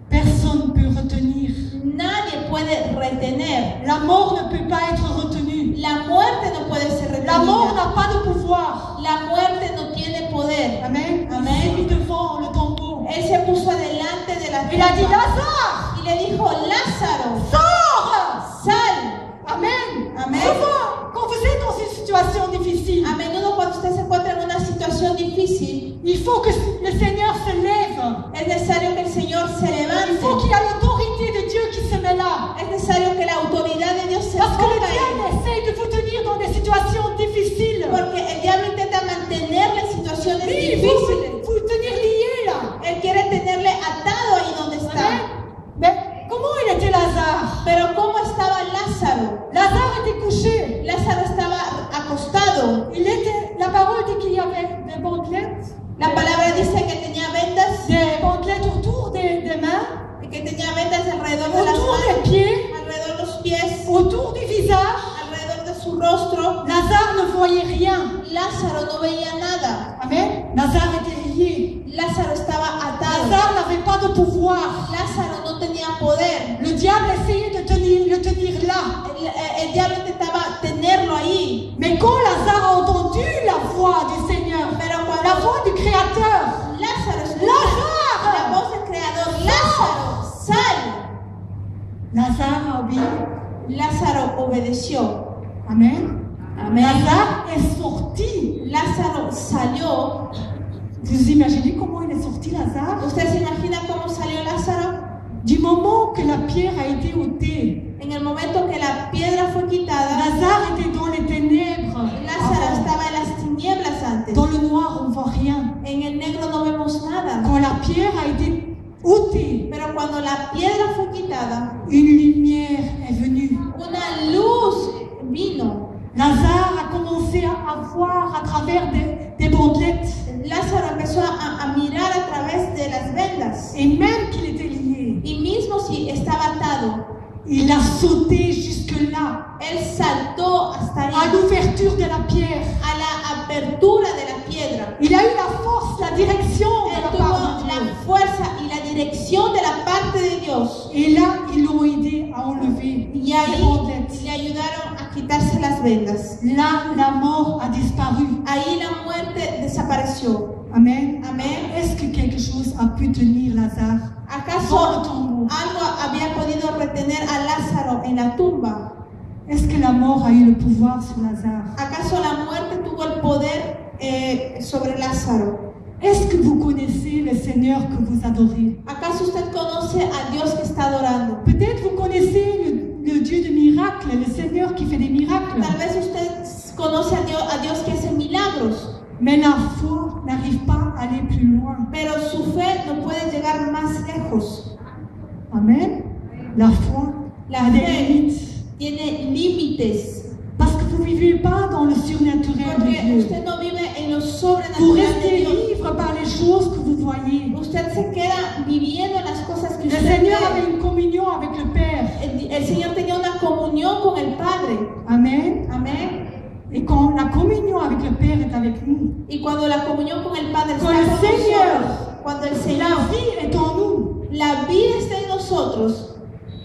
personne ne peut retenir. nadie puede retener. La mort ne peut pas être retenue. La muerte no puede ser La mort retenida. n'a pas de pouvoir. La muerte no tiene poder. Amen. Amen. Il s'est mis devant le tombeau. Él se puso adelante de la Il a dit, tumba Lazare, y le dijo, Lázaro, sors! sal. Amen. Amen. Souvent, quand vous êtes dans une situation difficile, A menudo cuando usted se encuentra en una situación difícil, il faut que le Seigneur se lève. es necesario que el Señor se Il levante. faut qu'il y ait l'autorité de Dieu qui se met là. Es necesario que la autoridad de Dios se Parce que le ponga ahí. diable essaye de vous tenir dans des situations difficiles. Porque el diablo intenta mantenerle en situaciones Oui, il faut difíciles. vous tenir lié là. Él quiere tenerle atado ahí donde está. Amen. Mais bandelettes. La palabra dice que tenía vendas, Des bandelettes autour des mains, que tenía vendas alrededor de las autour manos, des pieds, alrededor de los pies, autour du visage. alrededor de su rostro. Lazare ne voyait rien. Lázaro no veía nada. Amen. Lazare était lié. Lázaro estaba atado. Lazare n'avait pas de pouvoir. Lázaro no tenía poder. Le diable essayait de le tenir là. El diablo intentaba tenerlo ahí. Mais quand Lazare a entendu la voix du Seigneur, Pero cuando la voix du Créateur, Lázaro escuchó Lázaro, la voz del Creador, Lázaro, sal. Lazare a obéi. Lázaro obedeció. Amen. Amén. Lazare est sorti. Lázaro salió. Vous imaginez comment il est sorti, Lazare? ¿Usted se imagina cómo salió Lázaro? Du moment que la pierre a été ôtée, En el momento que la piedra fue quitada, Lazare était dans les ténèbres. Lázaro Avant. estaba en las tinieblas antes. Dans le noir, on ne voit rien. En el negro no vemos nada. Quand la pierre a été ôtée, Pero cuando la piedra fue quitada, une lumière est venue. una luz vino. Lazare a commencé à voir à travers des bandelettes. Lázaro empezó a mirar a través de las vendas. Et même qu'il était lié, Y mismo si estaba atado, il a sauté jusque-là, él saltó hasta à ahí, l'ouverture de la pierre. a la apertura de la piedra. Il a eu la force, la direction de Él la tuvo part de la Dieu. fuerza y la dirección de la parte de Dios. Et là, ils l'ont aidé à enlever Y les ahí bandelettes. le ayudaron a quitarse las vendas. Là, la mort a disparu. Ahí la muerte desapareció. Amen. Amén. Est-ce que quelque chose a pu tenir Lazare ¿Acaso dans le tombeau? algo había podido retener a Lázaro en la tumba? Est-ce que la mort a eu le pouvoir sur Lazare? ¿Acaso la muerte tuvo el poder sobre Lázaro? Est-ce que vous connaissez le Seigneur que vous adorez? ¿Acaso usted conoce a Dios que está adorando? Peut-être vous connaissez le Dieu de miracles, le Seigneur qui fait des miracles. Tal vez usted conoce a Dios que hace milagros, Mais la foi n'arrive pas à aller plus loin. pero su fe no puede llegar más lejos. Amen. La foi La a des fe limites. tiene límites, Parce que vous ne vivez pas dans le surnaturel de porque Dieu. usted no vive en lo Vous sobrenatural de restez Dios. libre par les choses que vous voyez. Usted se queda viviendo en las cosas que Le usted Seigneur ve. avait une communion avec le Père. El Señor tenía una comunión con el Padre. Amen. Amén. Et quand la communion avec le Père est avec nous, Y cuando la comunión con el Padre está Con el con Señor. nosotros, cuando el la Señor, vie est en nous. la vida está en nosotros,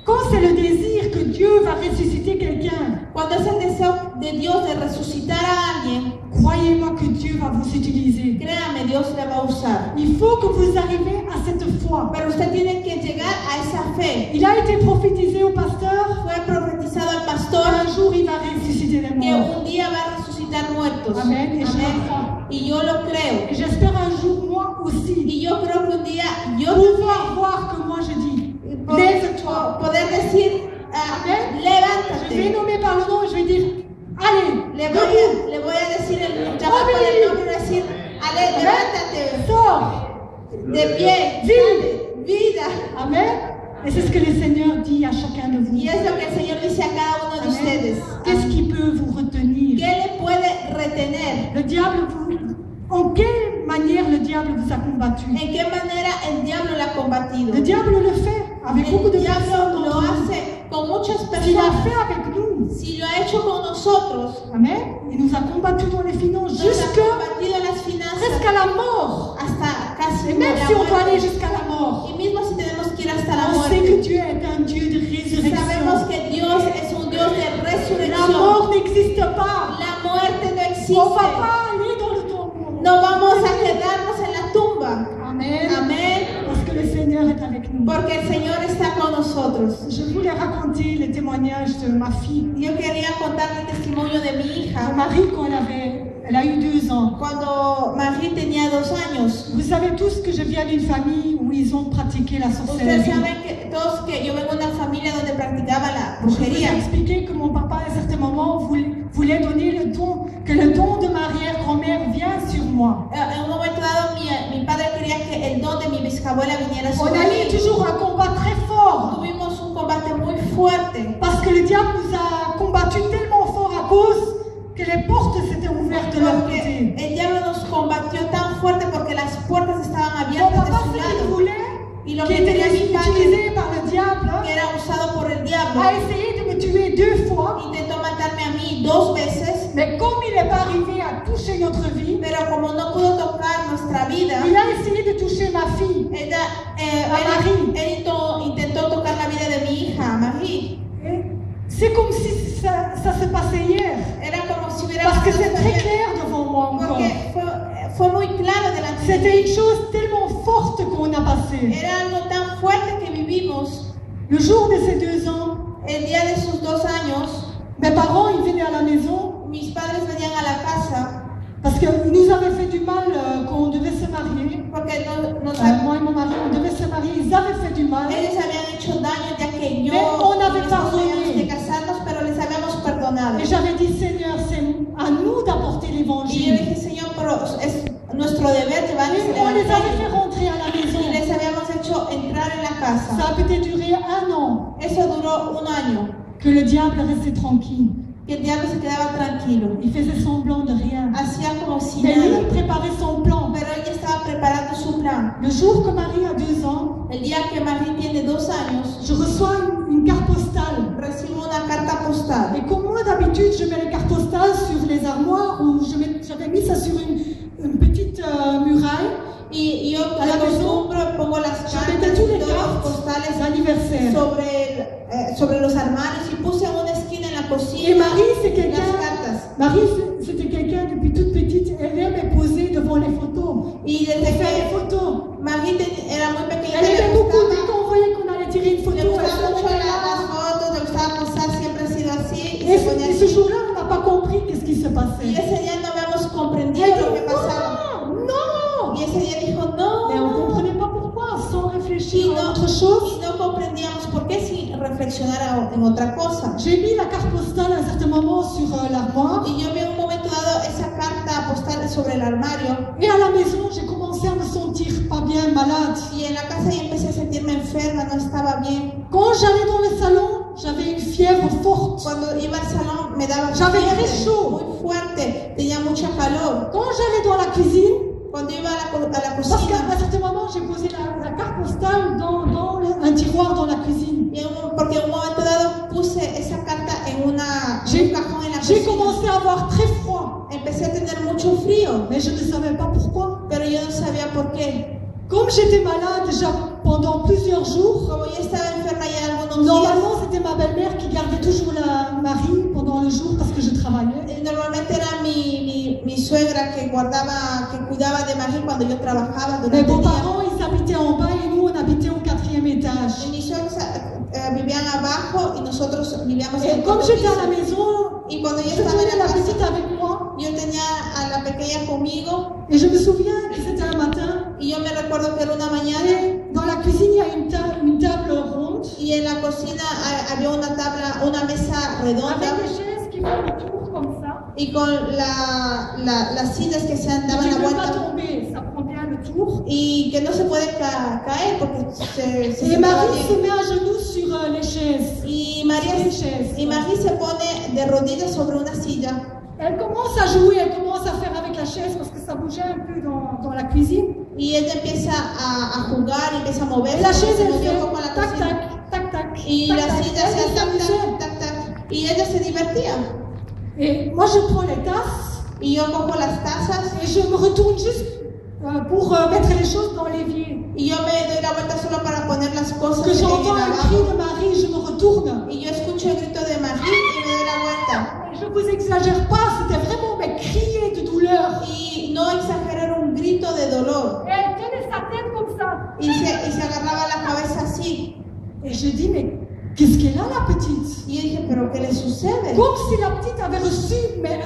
Quand c'est le désir que Dieu va ressusciter quelqu'un, cuando es el deseo de Dios de resucitar a alguien, croyez-moi que Dieu va vous utiliser. créame, Dios le va a usar. Il faut que vous arriviez à cette foi. Pero usted tiene que llegar a esa fe. Il a été prophétisé au pasteur Fue profetizado al pastor qu'un jour il va ressusciter les que morts. un día va a resucitar muertos. Amén, y yo lo Amén. creo. Y yo lo creo. Et j'espère un jour, moi aussi, Y yo creo que un día yo pouvoir voir que moi je dis, lève-toi. poder decir, Amén. Je vais levántate. nommer par le nom et je vais dire, allez, debout, Le voy a decir, llamar por el nombre y decir, Ale, levántate, sors. de pie, Vive. vida. Amen. Et c'est ce que le Seigneur dit à chacun de vous. Y es lo que el Señor dice a cada uno de Amen. ustedes. Qu'est-ce qui peut vous retenir? ¿Qué le puede retener? Le diable en quelle manière le diable vous a combattu? ¿En qué manera el diablo le ha combatido? Le diable le fait avec beaucoup de El personnes diablo lo d'entre nous. hace con muchas Il l'a personas. fait avec nous. Si lo ha hecho con nosotros, Amen. Il nous a combattus dans les finances nos ha jusqu'à combatido en las finanzas presque à la mort. hasta casi Et même la si on doit aller muerte. jusqu'à la mort, Y mismo si tenemos que ir hasta la on sait que muerte, Dieu est un Dieu de sabemos résurrection. que Dios es un Dios de La resurrección. mort n'existe pas. La muerte no On ne existe. va pas aller dans le tombeau. No vamos a quedarnos en la tumba. Amen. Amén. Parce que le Seigneur est avec nous. Porque el Señor está con nosotros. Je voulais raconter le témoignage de ma fille. Yo quería contar el testimonio de mi Ma hija. Marie, quand elle a eu 2 ans. Cuando Marie tenía 2 años. Vous savez tous que je viens d'une famille où ils ont pratiqué la Ustedes sorcellerie. saben que todos que yo vengo de una familia donde practicaba la Je vous ai brujería. expliqué que mon papa, à un certain moment, voulait donner le don, que le don de ma arrière-grand-mère vient sur moi. En un momento dado, mi padre quería que el don de mi bisabuela viniera On sobre a eu mí. toujours un combat très fort. Tuvimos un combate muy fuerte. Parce que le diable nous a combattu tellement fort à cause que les portes s'étaient ouvertes de leur Porque côté. el diablo nos combatió a essayé de me tuer 2 fois, intentó matarme a mí 2 veces, mais comme il n'est pas arrivé à toucher notre vie, pero como no pudo tocar nuestra vida, il a essayé de toucher ma fille. él intentó tocar la vida de mi hija, Marie. C'est comme si ça se passait hier. Era como si hubiera Parce que pasado c'est très ayer, clair devant moi encore. porque fue muy claro delante de C'était mí. une chose tellement forte qu'on a passée. Era algo tan fuerte que vivimos. Le jour de ces 2 ans, El día de sus 2 años, mes parents ils venaient à la maison mis padres venían a la casa parce qu'ils nous avaient fait du mal quand on devait se marier. porque Moi et mon mari, on devait se marier, ils avaient fait du mal. ellos habían hecho daño ya que yo Mais on avait y mi esposo pardonné. teníamos que casarnos, pero les habíamos perdonado. Et j'avais dit, Seigneur, c'est à nous d'apporter Y yo l'évangile. dije, Señor, pero es nuestro deber llevarles Et el on les avait fait evangelio. rentrer à la Y maison. les habíamos hecho entrar en la casa. Ça a peut-être duré 1 an Eso duró 1 año. que le diable restait tranquille. Y el diablo se quedaba tranquilo. Il faisait semblant de rien. Hacía como si Mais lui, nada. il préparait son plan. Pero ella estaba preparando su plan. Le jour que Marie a 2 ans, El día que Marie tiene 2 años, je reçois une carte postale. recibo una carta postal. Et comme moi, d'habitude, je mets les cartes postales sur les armoires ou j'avais mis ça sur une petite muraille Y yo A la de maison, costumbre pongo las je cartas mettais tous les y todas las cartes postales d'anniversaire. sobre los armarios y puse en una esquina en la Et cocina Marie, c'est las quelqu'un. cartas. Marie, c'était quelqu'un depuis toute petite. Elle aimait poser devant les photos. Y Elle desde fait les que photos. Marie era muy pequeñita, Elle aimait le beaucoup. Dès gustaba, qu'on voyait qu'on allait tirer une photo, le elle gustaba se mucho mettait là. las fotos, le gustaba posar, siempre ha sido así y Et se ponía ce así. jour-là, on n'a pas compris qu'est-ce qui se Y passait. ese día no habíamos comprendido Elle lo que dit pasaba. non, non. Y ese día dijo Mais on ne no. comprenait pas pourquoi, sans Y réfléchir à no, autre chose. y no comprendíamos por qué sin reflexionar en otra cosa. J'ai mis la carte postale à un certain moment sur l'armoire. Y yo vi en un momento dado esa carta postal sobre el armario. Et à la maison, j'ai commencé à me sentir pas bien, malade. Y en la casa yo empecé a sentirme enferma, no estaba bien. Quand j'allais dans le salon, j'avais une fièvre forte. Cuando iba al salón me daba J'avais fiebre, très chaud. muy fuerte, tenía mucha calor. Quand j'allais dans la cuisine, Cuando iba a la parce qu'à cocina, un certain moment, j'ai posé la carte postale dans un tiroir dans la cuisine. porque en un momento dado puse esa carta en un cajón en la J'ai cocina. commencé à avoir très froid, Empecé a tener mucho frío, mais je ne savais pas pourquoi. pero yo no sabía por qué. Comme j'étais malade déjà pendant plusieurs jours, Como yo estaba enferma ya algunos días, normalement c'était ma belle-mère qui gardait toujours Marie pendant le jour parce que je travaillais. normalmente era mi suegra que cuidaba de Marie cuando yo trabajaba Mes durante el día. beaux-parents, ils habitaient en bas et nous, on habitait au 4e étage. Y mis suegros vivían abajo y nosotros vivíamos en Et el comme cuarto j'étais à la piso. maison, Y cuando yo je estaba en tenais la la casa, petite avec moi. yo tenía a la pequeña conmigo Et je me souviens que c'était un matin. y yo me recuerdo que era una mañana Et dans la cuisine, il y a une table ronde y en la cocina había una mesa avec redonda des chaises qui font le tour comme ça. y con las sillas que se Tu daban ne la peux pas vuelta tomber, ça prend bien le tour. y que no se puede caer porque se Et sentaba Marie se bien. met à genoux sur les chaises. Y Sur Marie se pone de rodillas sobre una silla. Elle commence à jouer, elle commence à faire avec la chaise parce que ça bougeait un peu dans la cuisine. Y ella empieza a jugar y empieza a moverse. Et la chaise, se elle movía fait un poco en la tac, cocina. tac, tac, tac. Y tac, la tac. silla Elle hacía tac, s'amusait. tac, tac, tac. Y ella se divertía. Et moi, je prends les tasses Y yo cojo las tazas et je me retourne juste pour mettre les choses dans l'évier. y yo me doy la vuelta solo para poner las cosas Que en el j'entends un cri lavabo. de Marie, je me retourne. Y yo escucho el grito de Marie y me doy la vuelta. Je vous exagère pas, c'était vraiment mais crier de douleur. Y no exagero, era un grito de dolor. Et elle tenait sa tête comme ça. Y se agarraba la cabeza así. Et je dis, mais qu'est-ce qu'elle a, la petite? Y yo dije, ¿pero qué le sucede? Comme si la petite avait reçu mais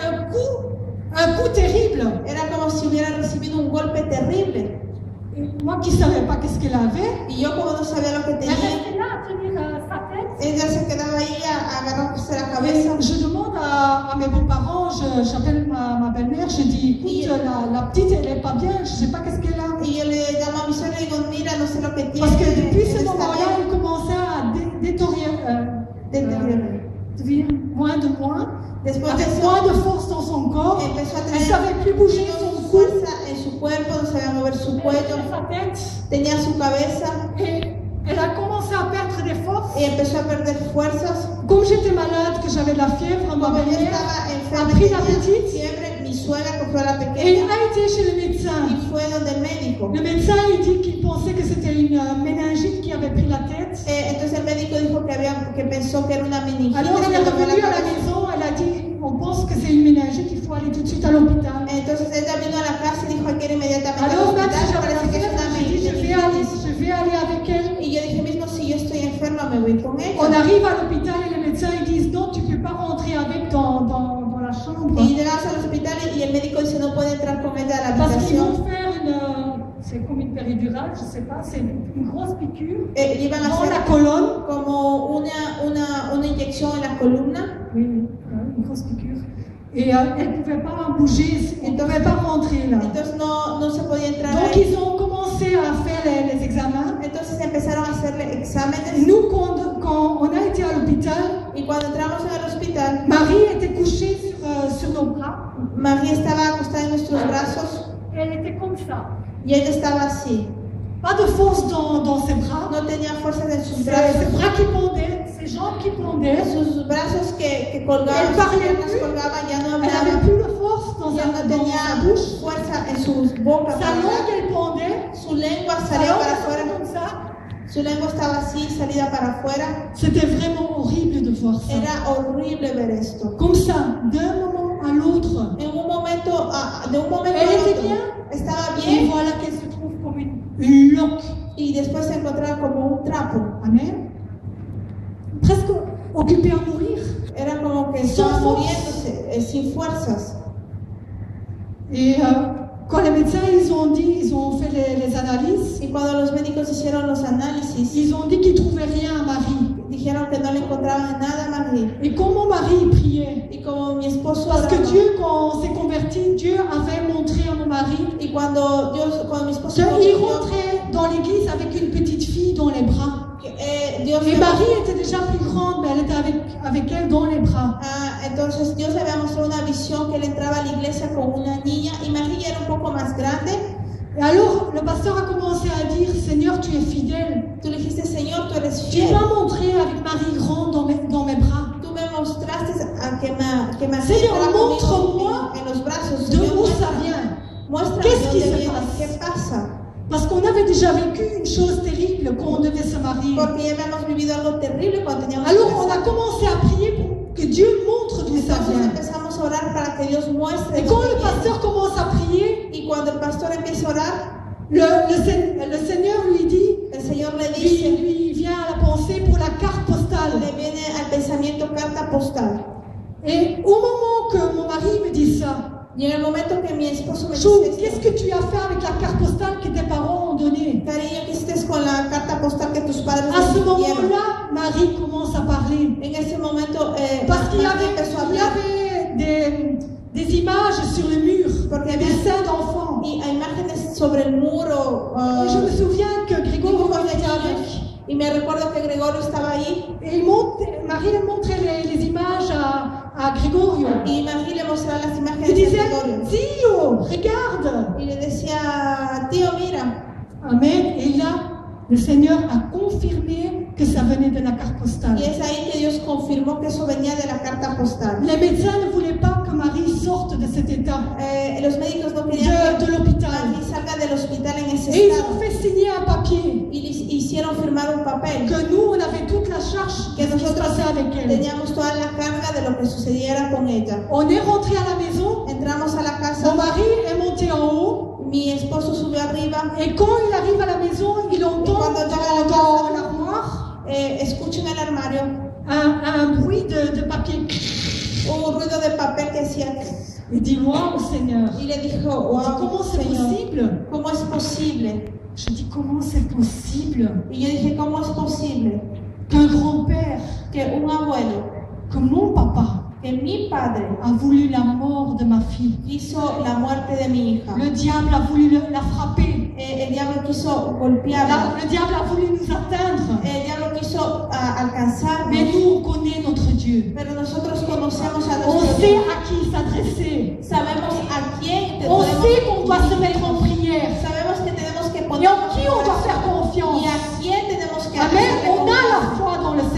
un coup terrible. Era como si hubiera recibido un golpe terrible. Et moi qui ne savais pas qu'est-ce qu'elle avait, Y yo como no sabía lo que elle tenía, restait là à tenir sa tête. ella se quedaba ahí a agarrarse la cabeza. Et je demande à mes beaux-parents, j'appelle ma belle-mère, je dis, écoute, la petite, elle n'est pas bien, je ne sais pas qu'est-ce qu'elle a. Y yo le llamo a mi suegra y digo, mira, no sé lo que tiene. Parce que depuis ce ella está moment-là, bien. elle commençait à devenir moins de moins, Después de avec eso, moins de force dans son corps. empezó a Elle ne tener savait plus bouger menos son cou, fuerza en su cuerpo, no sabía mover su cuello, sa tête. tenía su cabeza Et elle a commencé à perdre des forces. y empezó a perder fuerzas. Comme j'étais malade, que j'avais de la fièvre, ma Como yo belle-mère estaba a enferma, pris la tenía petite fiebre, mi suegra cogió a la et pequeña a été chez le médecin. y fue donde el médico. Le médecin, il dit qu'il pensait que c'était une méningite qui avait pris la tête. Entonces el médico dijo que pensó que era una meningitis. Alors elle est que tomó la revenue à la cabeza. maison, elle a dit, on pense que c'est une méningite, il faut aller tout de suite à l'hôpital. Entonces ella vino a la casa y dijo hay que ir inmediatamente al Alors même si hospital, j'avais la parece que es fièvre, una j'ai dit, meningitis. je vais aller avec elle. Y yo dije mismo, si yo estoy enferma me voy con ella. On arrive à l'hôpital et les médecins ils disent, non, tu ne peux pas rentrer avec dans la chambre. Y llegamos al hospital y el médico dice no puede entrar con ella a la Parce qu'ils habitación. vont faire c'est comme une péridurale, je ne sais pas, c'est une grosse piqûre Le iban a dans la hacer colonne. como una inyección en la columna. Oui, une grosse piqûre. Et elle ne pouvait pas bouger, elle ne pouvait pas rentrer là. Entonces no se podía entrar Donc ahí. ils ont commencé à faire les examens. Entonces empezaron a hacerle Et exámenes. nous, quand on a été à l'hôpital, Y cuando entramos en el hospital, Marie était couchée sur nos bras. María estaba acostada en nuestros brazos Elle était comme ça. y ella estaba así. Pas de force dans ses bras. No tenía fuerzas en sus Ses brazos. bras qui pendaient, ses jambes qui pendaient. Sus brazos que colgaban, Elle sus parlait piernas plus. colgaban, ya no Elle n'avait hablaba. plus de force dans Ya no sa tenía bouche. fuerza en su boca. Sa para langue, hablar. elle pendait. Su lengua Sa salía langue, para elle afuera. était comme ça. Su lengua estaba así, salida para afuera. C'était vraiment horrible de voir ça. Era horrible ver esto. Comme ça, d'un moment à l'autre. En un momento, de un momento Elle a était otro, bien. estaba Et bien voilà qu'elle se trouve comme une loque. y después se encontraba como un trapo. Amen. Presque occupée à mourir. Era como que Sans estaba force. muriéndose, sin fuerzas. Et quand les médecins ils ont fait les analyses, Y cuando los médicos hicieron los análisis, ils ont dit qu'ils ne trouvaient rien à Marie. dijeron que no le encontraban nada a María. Et comment Marie priait? Y como mi esposo Parce que oraba, Dieu, quand on s'est converti, Dieu avait montré à mon mari y cuando mi esposo qu'il convirtió, rentrait dans l'église avec une petite fille dans les bras. Dios Et le- Marie était déjà plus grande, mais elle était avec elle dans les bras. entonces Dios le había mostrado una visión que él entraba a la iglesia con una niña y María era un poco más grande. Et alors, le pasteur a commencé à dire, Seigneur, tu es fidèle. Tú le dijiste, Señor, tú eres Tu fiel. m'as montré avec Marie grande dans mes bras. Tú me mostraste que me Señor, entraba montre-moi en los brazos. De Señor, où ça vient? muéstrame Qu'est-ce de qui dónde se viene, passe? qué pasa. Parce qu'on avait déjà vécu une chose terrible quand on devait se marier. Porque ya habíamos vivido algo terrible cuando teníamos Alors que on a casar. commencé à prier pour que Dieu montre d'où ça Entonces vient. empezamos a orar para que Dios muestre. Et de quand dónde le viene. pasteur commence à prier, Y cuando el pastor empieza a orar, le Seigneur lui dit, el Señor le dice, lui vient à la pensée pour la carte postale. le viene al pensamiento carta postal. Et au moment que mon mari me dit ça, Y en el momento que mi esposo me Chou, dice qu'est-ce esto, que tu as fait avec la carte postale que tes parents ont donnée? cariño, ¿qué hiciste con la carta postal que tus padres À ce nos dieron? moment-là, Marie commence à parler. En ese momento, Parce qu'il y María avait, empezó a il y hablar. avait des images sur le mur, Porque des había seins d'enfants. y hay imágenes sobre el muro. Et je me souviens que Grégoire dibujos de était niños. avec. Y me recuerdo que Gregorio estaba ahí Et Marie elle montrait les images à Grégorio. y María le mostraba las imágenes Il de disait, Gregorio. Dio, regarde. Y le decía, tío, mira. Amen. Et là, le Seigneur a confirmé que ça venait de la carte postale. Y es ahí que Dios confirmó que eso venía de la carta postal. Les médecins ne voulaient pas que Marie sorte de cet état, Los médicos no querían de que l'hôpital. María salga del hospital en ese Et ils estado. ont fait signer un papier Y le hicieron firmar un papel que nous, on avait toute la charge de que ce qui se nosotros passait avec elle. teníamos toda la carga de lo que sucediera con ella. On est rentré à la maison, Entramos a la mon casa, mari est monté en haut, mi esposo subió arriba, et quand il arrive à la maison, il entend cuando llega a la dans casa, l'armoire escucho en el armario un bruit de papier. un ruido de papel que hacía. Il dit, wow, Seigneur. Y le dijo, Il dit, wow, comment c'est Señor, possible? ¿cómo es posible? Je dis, comment c'est possible Y yo dije, ¿cómo es posible qu'un grand-père, que un abuelo, que mon papa, que mi padre a voulu la mort de ma fille? quiso la muerte de mi hija? Le diable a voulu la frapper. El diablo quiso golpearla, Le diable a voulu nous atteindre. el diablo quiso alcanzarnos, Mais nous, on connaît notre Dieu. pero nosotros conocemos a On nuestro sait Dios. à qui s'adresser. Sabemos a quién On podemos sait qu'on doit se dirigirnos. mettre en prière. Sabemos que tenemos que Et poner en qui on doit faire confiance. y a quién tenemos que Amen. hacerle On a la confianza. foi dans le Y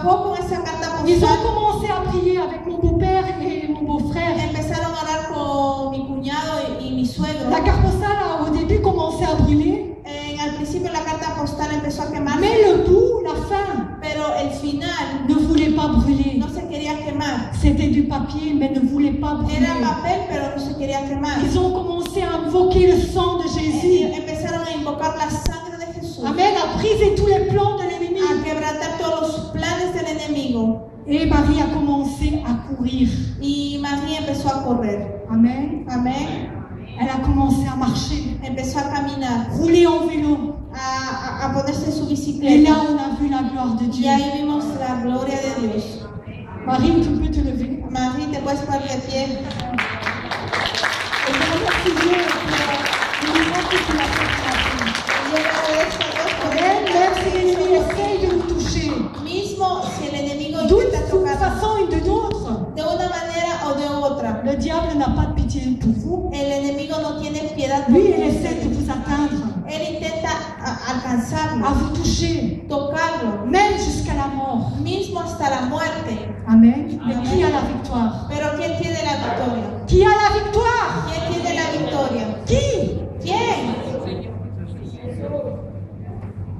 trabajó con esa carta Ils ont postal. commencé à prier avec mon beau-père et mon beau-frère. Empezaron a orar con mi cuñado y mi suegro. La carte postale a au début commencé à brûler, Al principio la carta postal empezó a quemarse, mais le bout, la fin, pero el final ne voulait pas brûler. no se quería quemar. C'était du papier, mais ne voulait pas brûler. Era papel, pero no se quería quemar. Ils ont commencé à invoquer le sang de Jésus. Empezaron a invocar la sangre de Jesús, Amen, à briser tous les plans de l'ennemi. a quebrantar todos los planes del enemigo. Et Marie a commencé à courir. Y María empezó a correr. Amen. Amén. Elle a commencé à marcher, Empezó a caminar, rouler en vélo. a ponerse su Et bicicleta. là, on a vu la gloire de Y Dieu. ahí vimos la gloria de Dios. Marie, tu peux te lever. María, te puedes poner de pie. Et je remercie Dieu pour le miracle qu'il a fait ce matin. Yo le agradezco a Dios por Amen. eso. Même si l'ennemi essaye de nous toucher, Mismo si el enemigo d'une intenta tocar façon ou d'une autre, de una manera o de otra, le diable n'a pas de pitié pour vous. el enemigo no tiene piedad por Lui, il essaie de ustedes. vous atteindre, Él intenta à alcanzarlo, vous toucher, tocarlo, même jusqu'à la mort. mismo hasta la muerte. Amen. Mais qui a la victoire? Pero ¿quién tiene la victoria? Qui a la victoire? ¿Quién tiene la victoria? Qui? ¿Quién?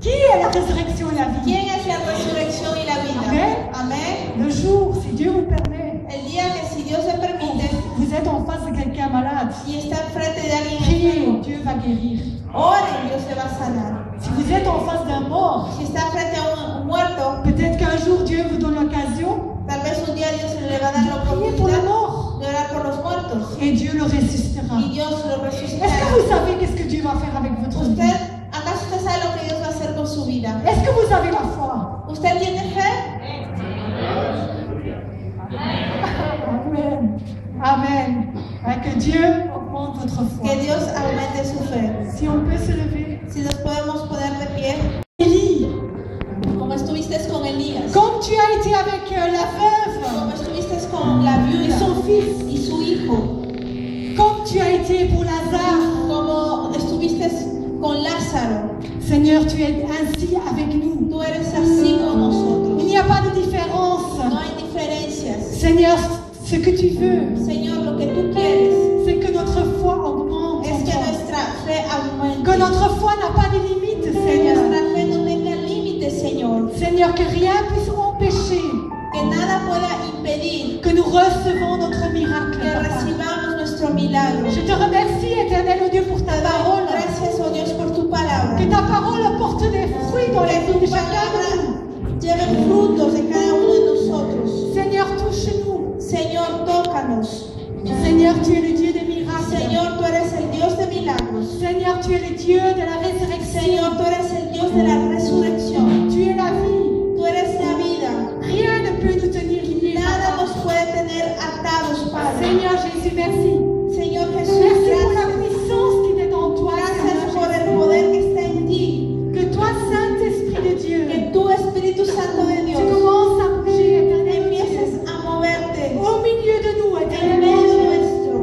Qui est la résurrection et la vie? ¿Quién es la resurrección y la vida? Amén. Amén. Le jour, si Dieu vous permet, El día que si Dios le permite vous êtes en face de quelqu'un malade, y está enfrente de alguien priez, enfermo, Dieu va guérir. oren, Dios le va a sanar. Si vous êtes en face d'un mort, Si está frente a un muerto, peut-être qu'un jour Dieu vous donne l'occasion tal vez un día Dios le va a dar la de prier pour le oportunidad mort de orar por los muertos et Dieu le ressuscitera. y Dios lo Est-ce resucitará. que vous savez qu'est-ce que Dieu va faire avec votre vie? ¿Acaso usted sabe lo que Dios va a hacer con su vida? Est-ce que vous avez la foi? ¿Usted tiene fe? Amen. Amen. Que Dieu augmente votre foi. Que Dios aumente su fe. Si on peut se lever. Si nos podemos poner de pie, Élie, como estuviste con Elías, comme tu as été avec la veuve como estuviste con la et viuda son fils, y su hijo, comme tu as été pour Lazare, como estuviste con Lázaro, Seigneur, tu es ainsi avec nous. tú eres así con Il nosotros. n'y a pas de différence. No hay diferencias. Seigneur, ce que tu veux, Señor, lo que tú quieres c'est que notre foi augmente. es que nuestra fe aumente. Que notre foi n'a pas de limite, Que Seigneur. nuestra fe no tenga límites, Señor. Seigneur, que rien puisse empêcher Que nada pueda impedir que nous recevons notre miracle, que Papa. recibamos nuestro milagro. Je te remercie, éternel, oh Dieu, pour ta Te doy parole. gracias, oh Dios, por tu palabra. Que ta parole porte des fruits dans les vies de Tu chacun de palabra nous. lleve frutos de cada uno de nosotros. Seigneur, touche-nous. Señor, tócanos. Seigneur, tu es le Dieu des miracles. Señor, tú eres el Dios de milagros. Seigneur, tu es le Dieu de la résurrection. Señor, tú eres el Dios de la resurrección. Tu es la vie. Tú eres la vida. Rien ne peut nous tenir liés. Nada nos puede tener atados, Padre. Seigneur Jésus, merci. Señor Jesús, Merci pour la gracias. puissance qui est en toi. Gracias Seigneur por Jésus. el poder que está en ti. Que toi, Saint-Esprit de Dieu, Que tú, Espíritu Santo de tu Dios, commences à bouger, éternel Dieu, empieces a moverte au milieu de nous, en éternel medio Dieu. nuestro.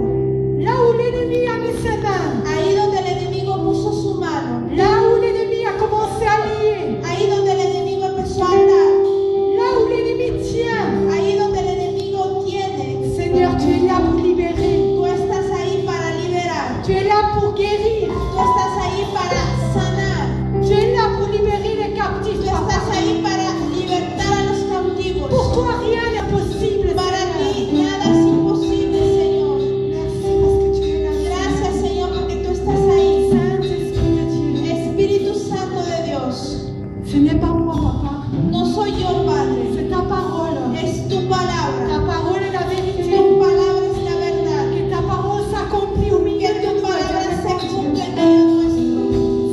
Là où l'ennemi a mis ses mains, Ahí donde el enemigo puso su mano. là où l'ennemi a commencé à lier, Ahí donde el enemigo empezó a atar. là où l'ennemi tient, Ahí donde el enemigo tiene. Seigneur, tu es là pour libérer, Tú estás ahí para liberar. tu es là pour guérir, Tú estás ahí para sanar. tu es là pour libérer les captifs, Tú estás Papa. ahí para libertar a los cautivos. Pour toi, rien n'est possible, Para Seigneur. ti nada es imposible, Señor. Merci parce que tu es là. Gracias, Señor, porque tú estás ahí. Saint-Esprit de Dieu. Espíritu Santo de Dios. Ce n'est pas moi, Papa. No soy yo, Padre. C'est ta parole. Es tu palabra. Ta parole est la vérité. Tu palabra es la verdad. Que ta parole s'accomplit au milieu Que de tu nous. palabra se éternel cumple en Dieu. medio nuestro.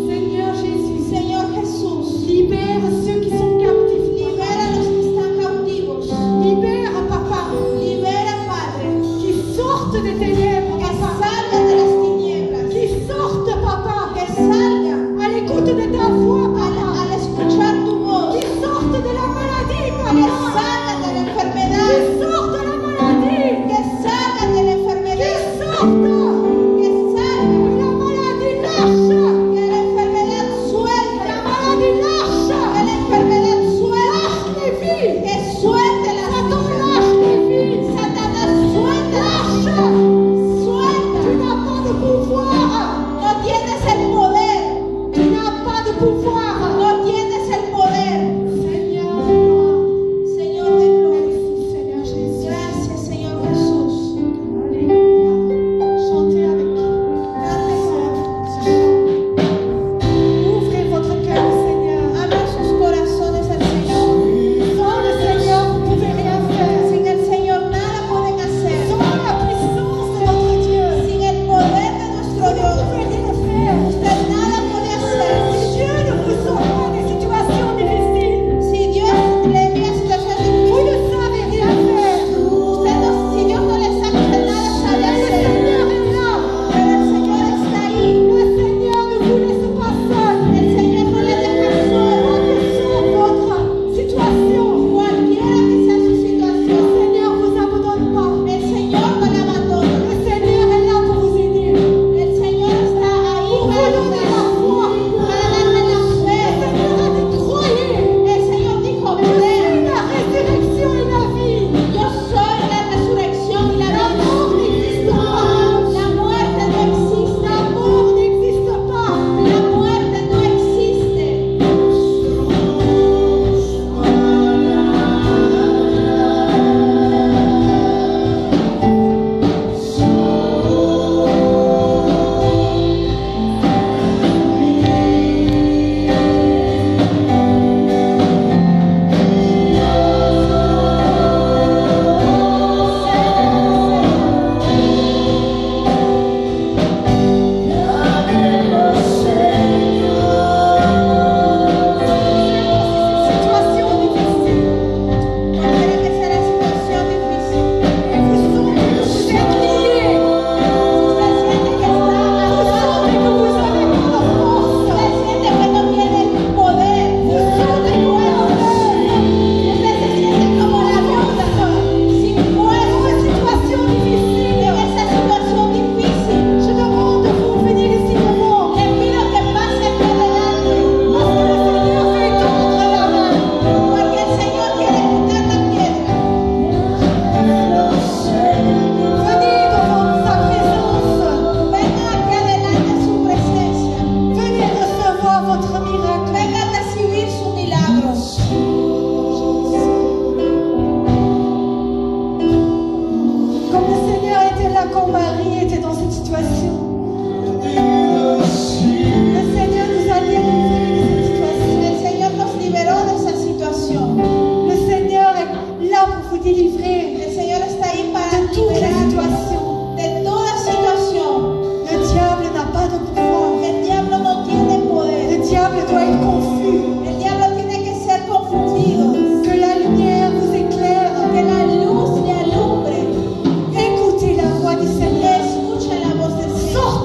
Seigneur Jésus, Señor Jesús, libère ceux qui sont captifs. libera a los que están cautivos. Libère, Papa, Libera, Padre, qui sortent des ténèbres, que Papa. salgan de las tinieblas. Qui sortent, Papa, Que salgan à l'écoute de ta voix, Papa. al escuchar tu voz. Qui sortent de la maladie, Que Papa. salgan de la Qui enfermedad. sortent de la maladie. Que salgan de la Qui enfermedad. sortent. Que salgan. Que la maladie lâche. Que la enfermedad Que suelta. la maladie lâche. Que la enfermedad suelta. Lâche les vies. Que était là quand Marie était dans cette situation. Le Seigneur nous a délivrés de cette situation. El Señor nos liberó de esa situación. Le Seigneur est là pour vous délivrer El Señor está ahí para de toutes les liberarnos situations. de toda situación. Le diable n'a pas de pouvoir. El diablo no tiene poder. Le diable doit être confus. El diablo tiene que ser confundido. Que la lumière vous éclaire. Que la luz le alumbre. Écoutez la voix du Seigneur. Escucha la voz del Señor.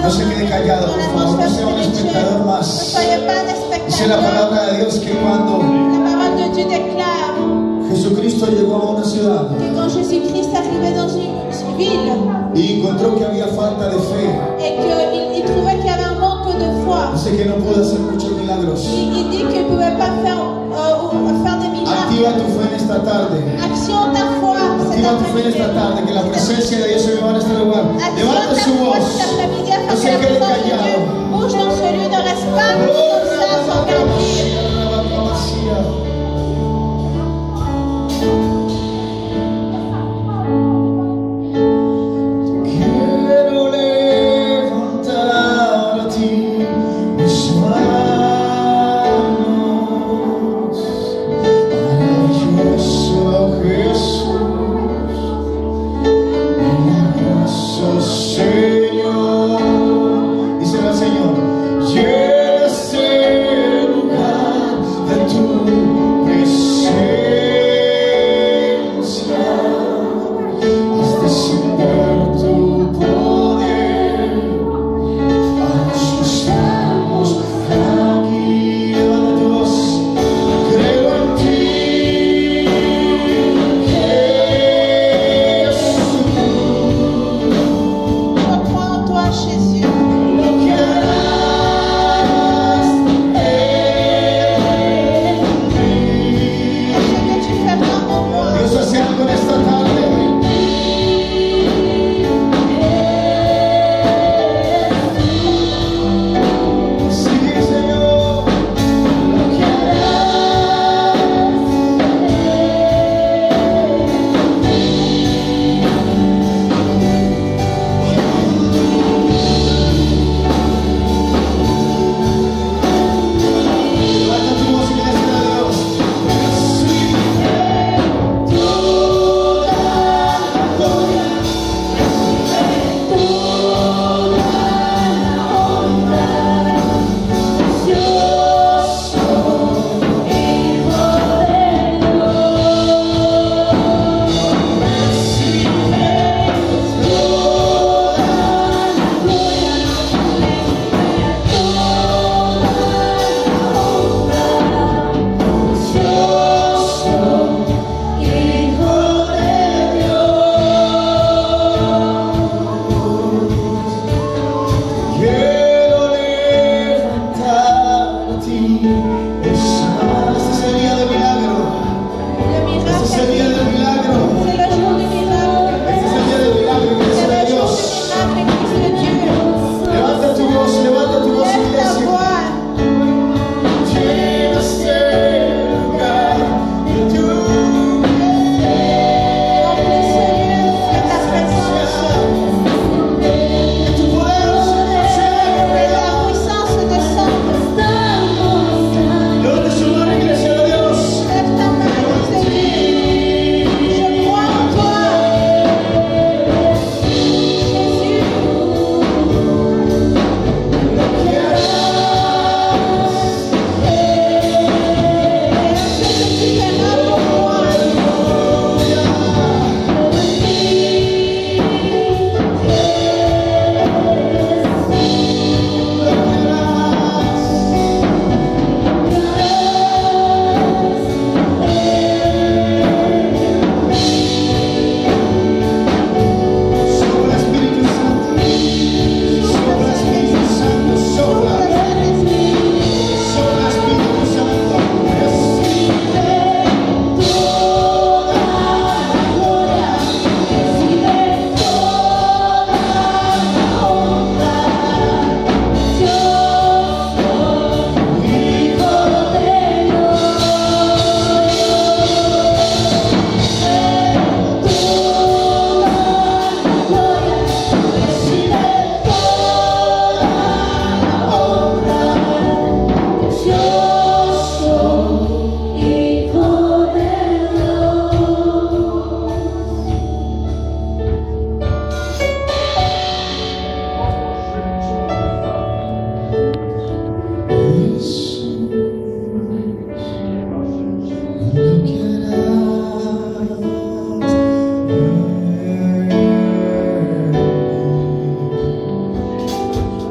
No se quede callado, por favor, no sea un espectador Ne más. soyez pas des Dice la spectateurs. palabra de Dios que cuando La parole de Dieu déclare Jesucristo llegó a una ciudad que quand Jésus-Christ arrivait dans une ville y encontró que había falta de fe, et qu'il trouvait qu'il y avait un manque de foi, dice que no pudo hacer muchos milagros. il dit qu'il ne pouvait pas faire des miracles. Activa tu fe en esta tarde. Action ta foi cet Activa tu fe en après-midi. esta tarde, que la presencia de Dios se viva en este lugar. Action Levanta ta su foi voz. cet après-midi No afin se que la quede présence de Dieu callado. bouge dans ce lieu, ne reste pas comme ça sans rien dire. Quiero levantar a ti mis manos, maravilloso Jesús, milagroso Señor. Díselo al Señor, llena este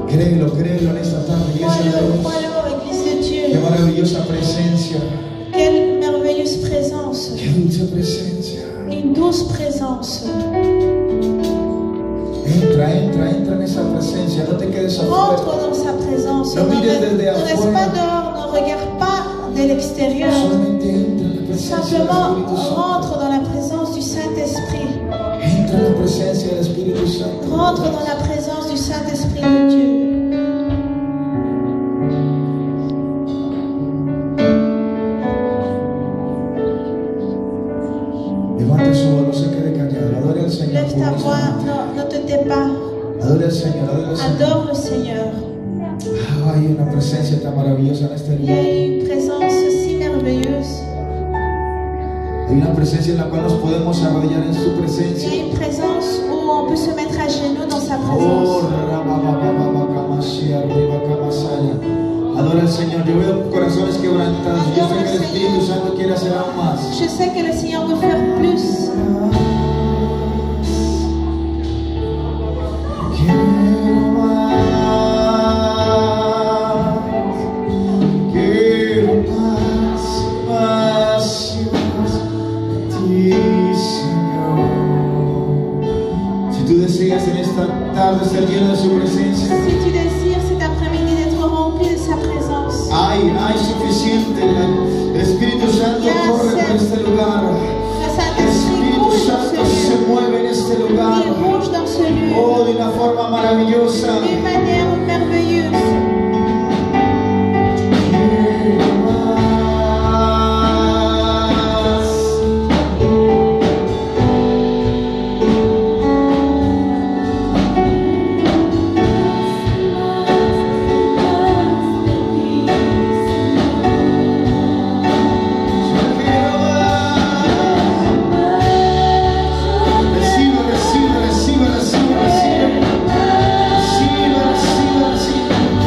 Créelo, créelo en esta tarde, iglesia de Crois-le, Dios. crois-le, Église de Qué Dieu. maravillosa presencia, Quelle merveilleuse présence. qué dulce presencia. Une douce présence. Entra, entra, entra en esa presencia, no te quedes afuera. Rentre dans sa présence. No mires desde Ne reste afuera. pas dehors, ne regarde pas de l'extérieur. Solamente entra en la presencia del Simplement Espíritu Santo. rentre dans la présence du Saint-Esprit. Entra en la presencia del Espíritu Santo. Rentre dans la présence du Saint-Esprit de Dieu. Levanta su voz, no se quede callado. Adore al Señor. Lève ta voix, ne te tais pas. Adore al Señor, adore al Señor. Adore le Seigneur. Ah, hay una presencia tan maravillosa en este Il y a lugar. une présence si merveilleuse. Hay una presencia en la cual nos podemos arrodillar en su Il y presencia. a une présence où on peut se mettre à genoux dans sa Oh, présence. adora al Señor. Yo veo corazones quebrantados. Yo sé que el Espíritu Santo quiere hacer aún más. Je sais que le Seigneur veut faire plus. Quiero más, más y más de ti, Señor. Si tú deseas en esta tarde ser lleno de su presencia, Si tu désires cet après-midi d'être rempli de sa présence, hay suficiente. El Espíritu Santo corre por este lugar. le El Saint-Esprit Espíritu bouge dans Santo ce se lieu. mueve en este Il lugar. bouge dans ce lieu Oh, de una forma maravillosa. d'une manière merveilleuse. Quiero más. Recibe, recibe, recibe, recibe, recibe, recibe, recibe, recibe.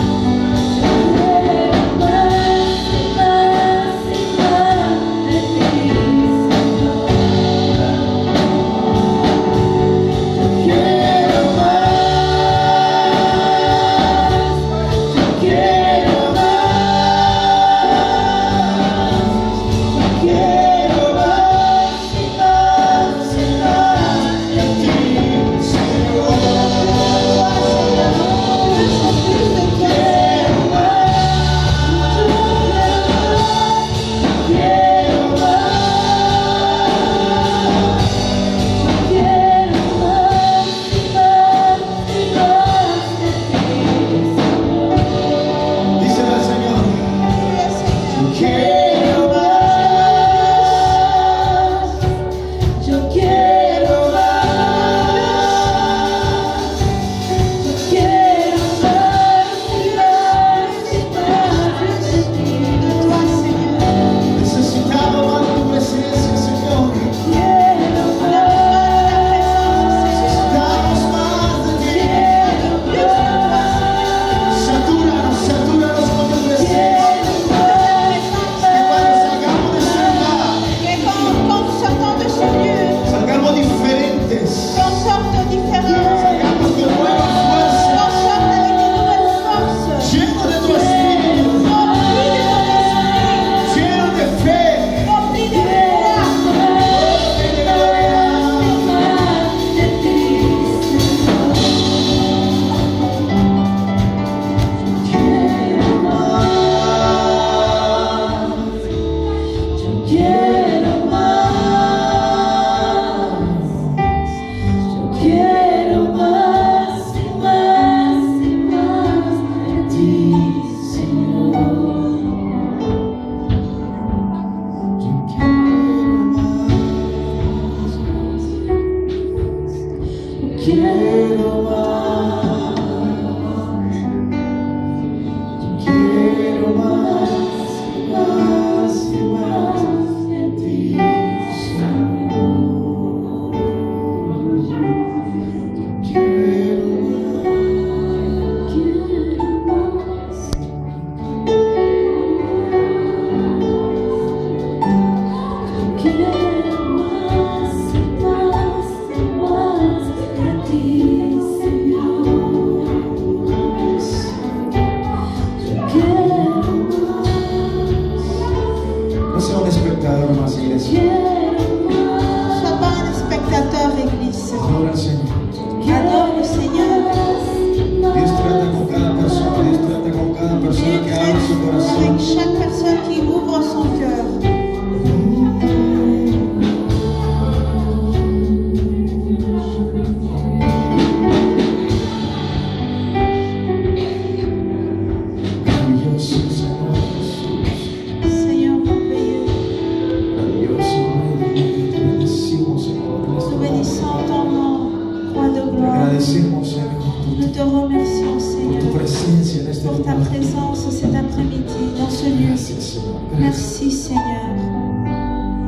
remercions, por Seigneur, tu presencia en este pour ta lugar. présence cet après-midi dans ce lieu. Gracias, Señor. Gracias. Merci, Seigneur.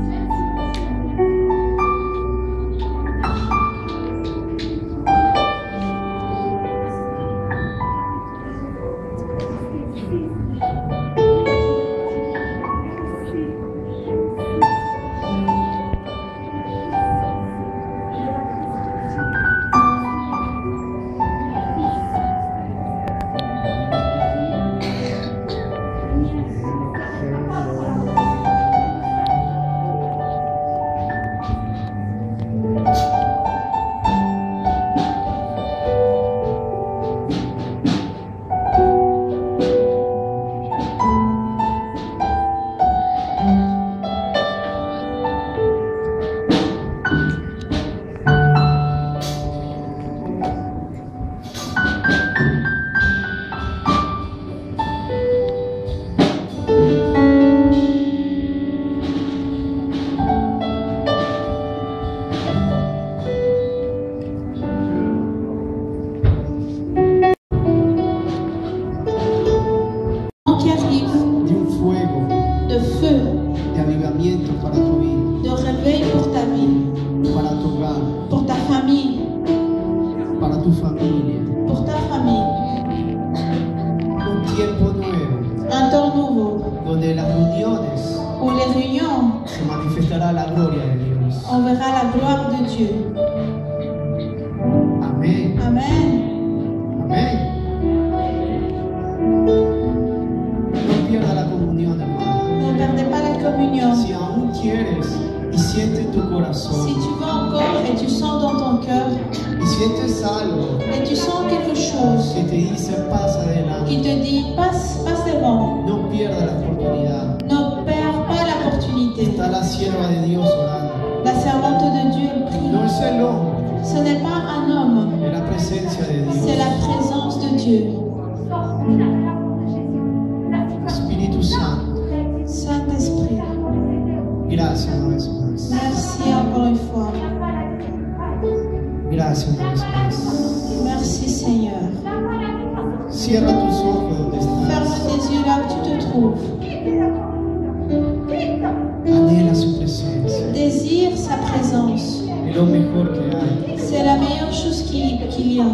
Qui arrive De un fuego de feu, de avivamiento para tu vida, de réveil pour ta vie, para tu hogar, pour ta famille, para tu familia. pour ta famille. Un tiempo nuevo Un temps nouveau donde en las reuniones où les réunions, se manifestará la gloria de Dios. on verra la gloire de Dieu. Amén. Amen. Amén. No pierda la comunión, hermano. Ne perdez pas la communion. Si aún quieres y sientes en tu Si corazón tu veux encore et tu sens dans ton cœur y sientes algo et tu sens quelque chose que te dice pasa qui adelante, te dit passe devant, no pierda la oportunidad. ne perds pas l'opportunité. Está la sierva de Dios orando. La servante de Dieu prie. No es el hombre, Ce n'est pas un homme, es la presencia de c'est Dios. la présence de Dieu. Espíritu Santo, Saint-Esprit, gracias una vez más. merci encore une fois. Gracias una vez más. Merci Seigneur. Cierra tus ojos donde Ferme estás. tes yeux là où tu te trouves. Anhela su presencia. Désire sa présence. Es lo mejor que hay. C'est la meilleure chose qu'il y a.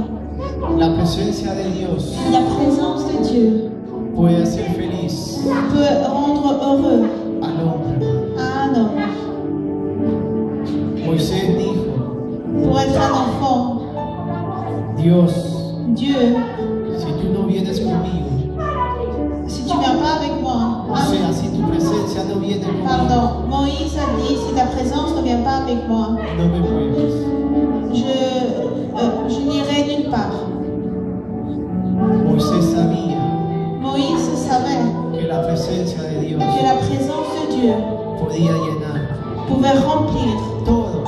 La presencia de Dios La présence de Dieu puede hacer feliz peut rendre heureux al hombre, hermano. à un homme. Moisés dijo, Pour être un enfant, Dios, Dieu, si tú no vienes conmigo, si tu viens pas avec moi, o sea, si tu presencia no viene conmigo, pardon, Moïse a dit, si ta présence ne vient pas avec moi, no me mueves. je n'irai nulle part. Moisés sabía Moïse savait que la presencia de Dios que la présence de Dieu podía llenar pouvait remplir todo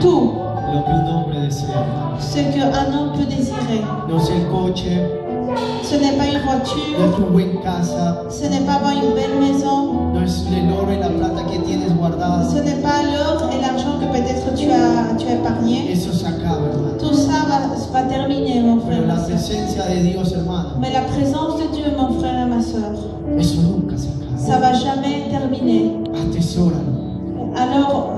tout lo que un hombre desea. ce qu'un homme peut désirer. No es el coche, Ce n'est pas une no voiture, es tu buen casa, ce n'est pas avoir une belle maison, no es el oro y la plata que tienes guardado. ce n'est pas l'or et l'argent que peut-être tu as épargné. Eso se acaba, hermano. Tout ça va terminer, mon frère Pero et ma la soeur. presencia de Dios, hermano, Mais la présence de Dieu, mon frère et ma soeur, eso nunca se acaba. ça va jamais terminer. Atesóralo. Alors,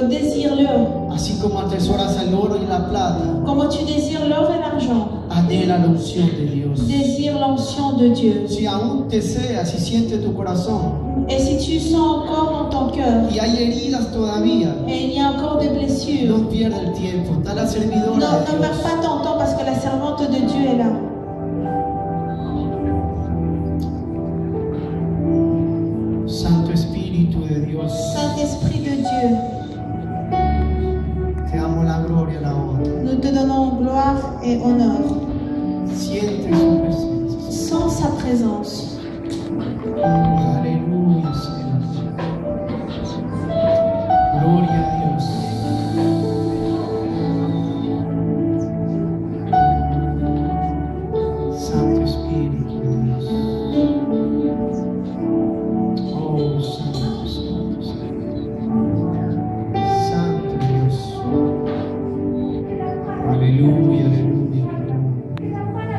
désire-le. Así como atesoras el oro y la plata, Comme tu désires l'or et l'argent, anhela la unción de Dios. désire l'onction de Dieu. Si aún deseas y sientes tu corazón Et si tu sens encore dans ton cœur, y hay heridas todavía, et il y a encore des blessures, no pierda el tiempo. Está la non, servidora de ne perds Dios. pas ton temps parce que la servante de Dieu est là. Santo Espíritu de Dios, Saint-Esprit de Dieu, te damos la gloria y la honra. nous te donnons gloire et honneur. Siente su presencia. Sans sa présence, Aleluya, Señor. Gloria a Dios. Santo Espíritu de Dios. Oh, Santo, Santo, Santo. Santo Dios. Aleluya, aleluya, aleluya.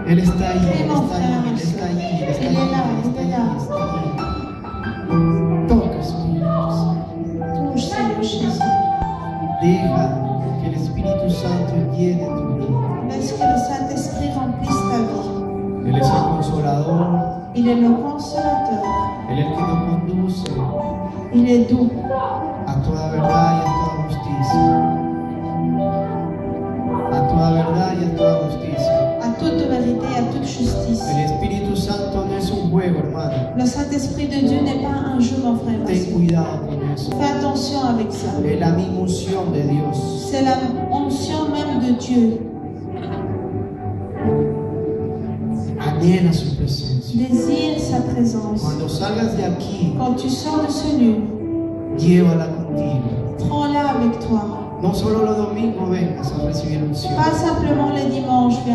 Él está ahí, Prie Él mon está frère, ahí, ma Él está sœur. ahí, Él está Il ahí, est là, Él está il est ahí, là. está ahí. Toca, Espíritu Santo. Touche, Seigneur Jésus. Deja que el Espíritu Santo llene tu vida. Laisse que le Saint-Esprit remplisse ta vie. Él es el consolador, Il est le consolateur. Él es el que nos conduce Il est doux a toda verdad y a toda justicia. A toda verdad y a toda justicia. à toute vérité et à toute justice. El Espíritu Santo no es un juego, hermano. Le Saint-Esprit de Dieu n'est pas un jeu, mon frère. Ten cuidado con eso. Fais attention avec ça. Es la misma unción de Dios. C'est la onction même de Dieu. Anhela su presencia. Désire sa présence. Cuando salgas de aquí, Quand tu sors de ce lieu, llévala contigo. prends-la avec toi. No solo los domingos vengas a recibir unción. Pas simplement les dimanches, viens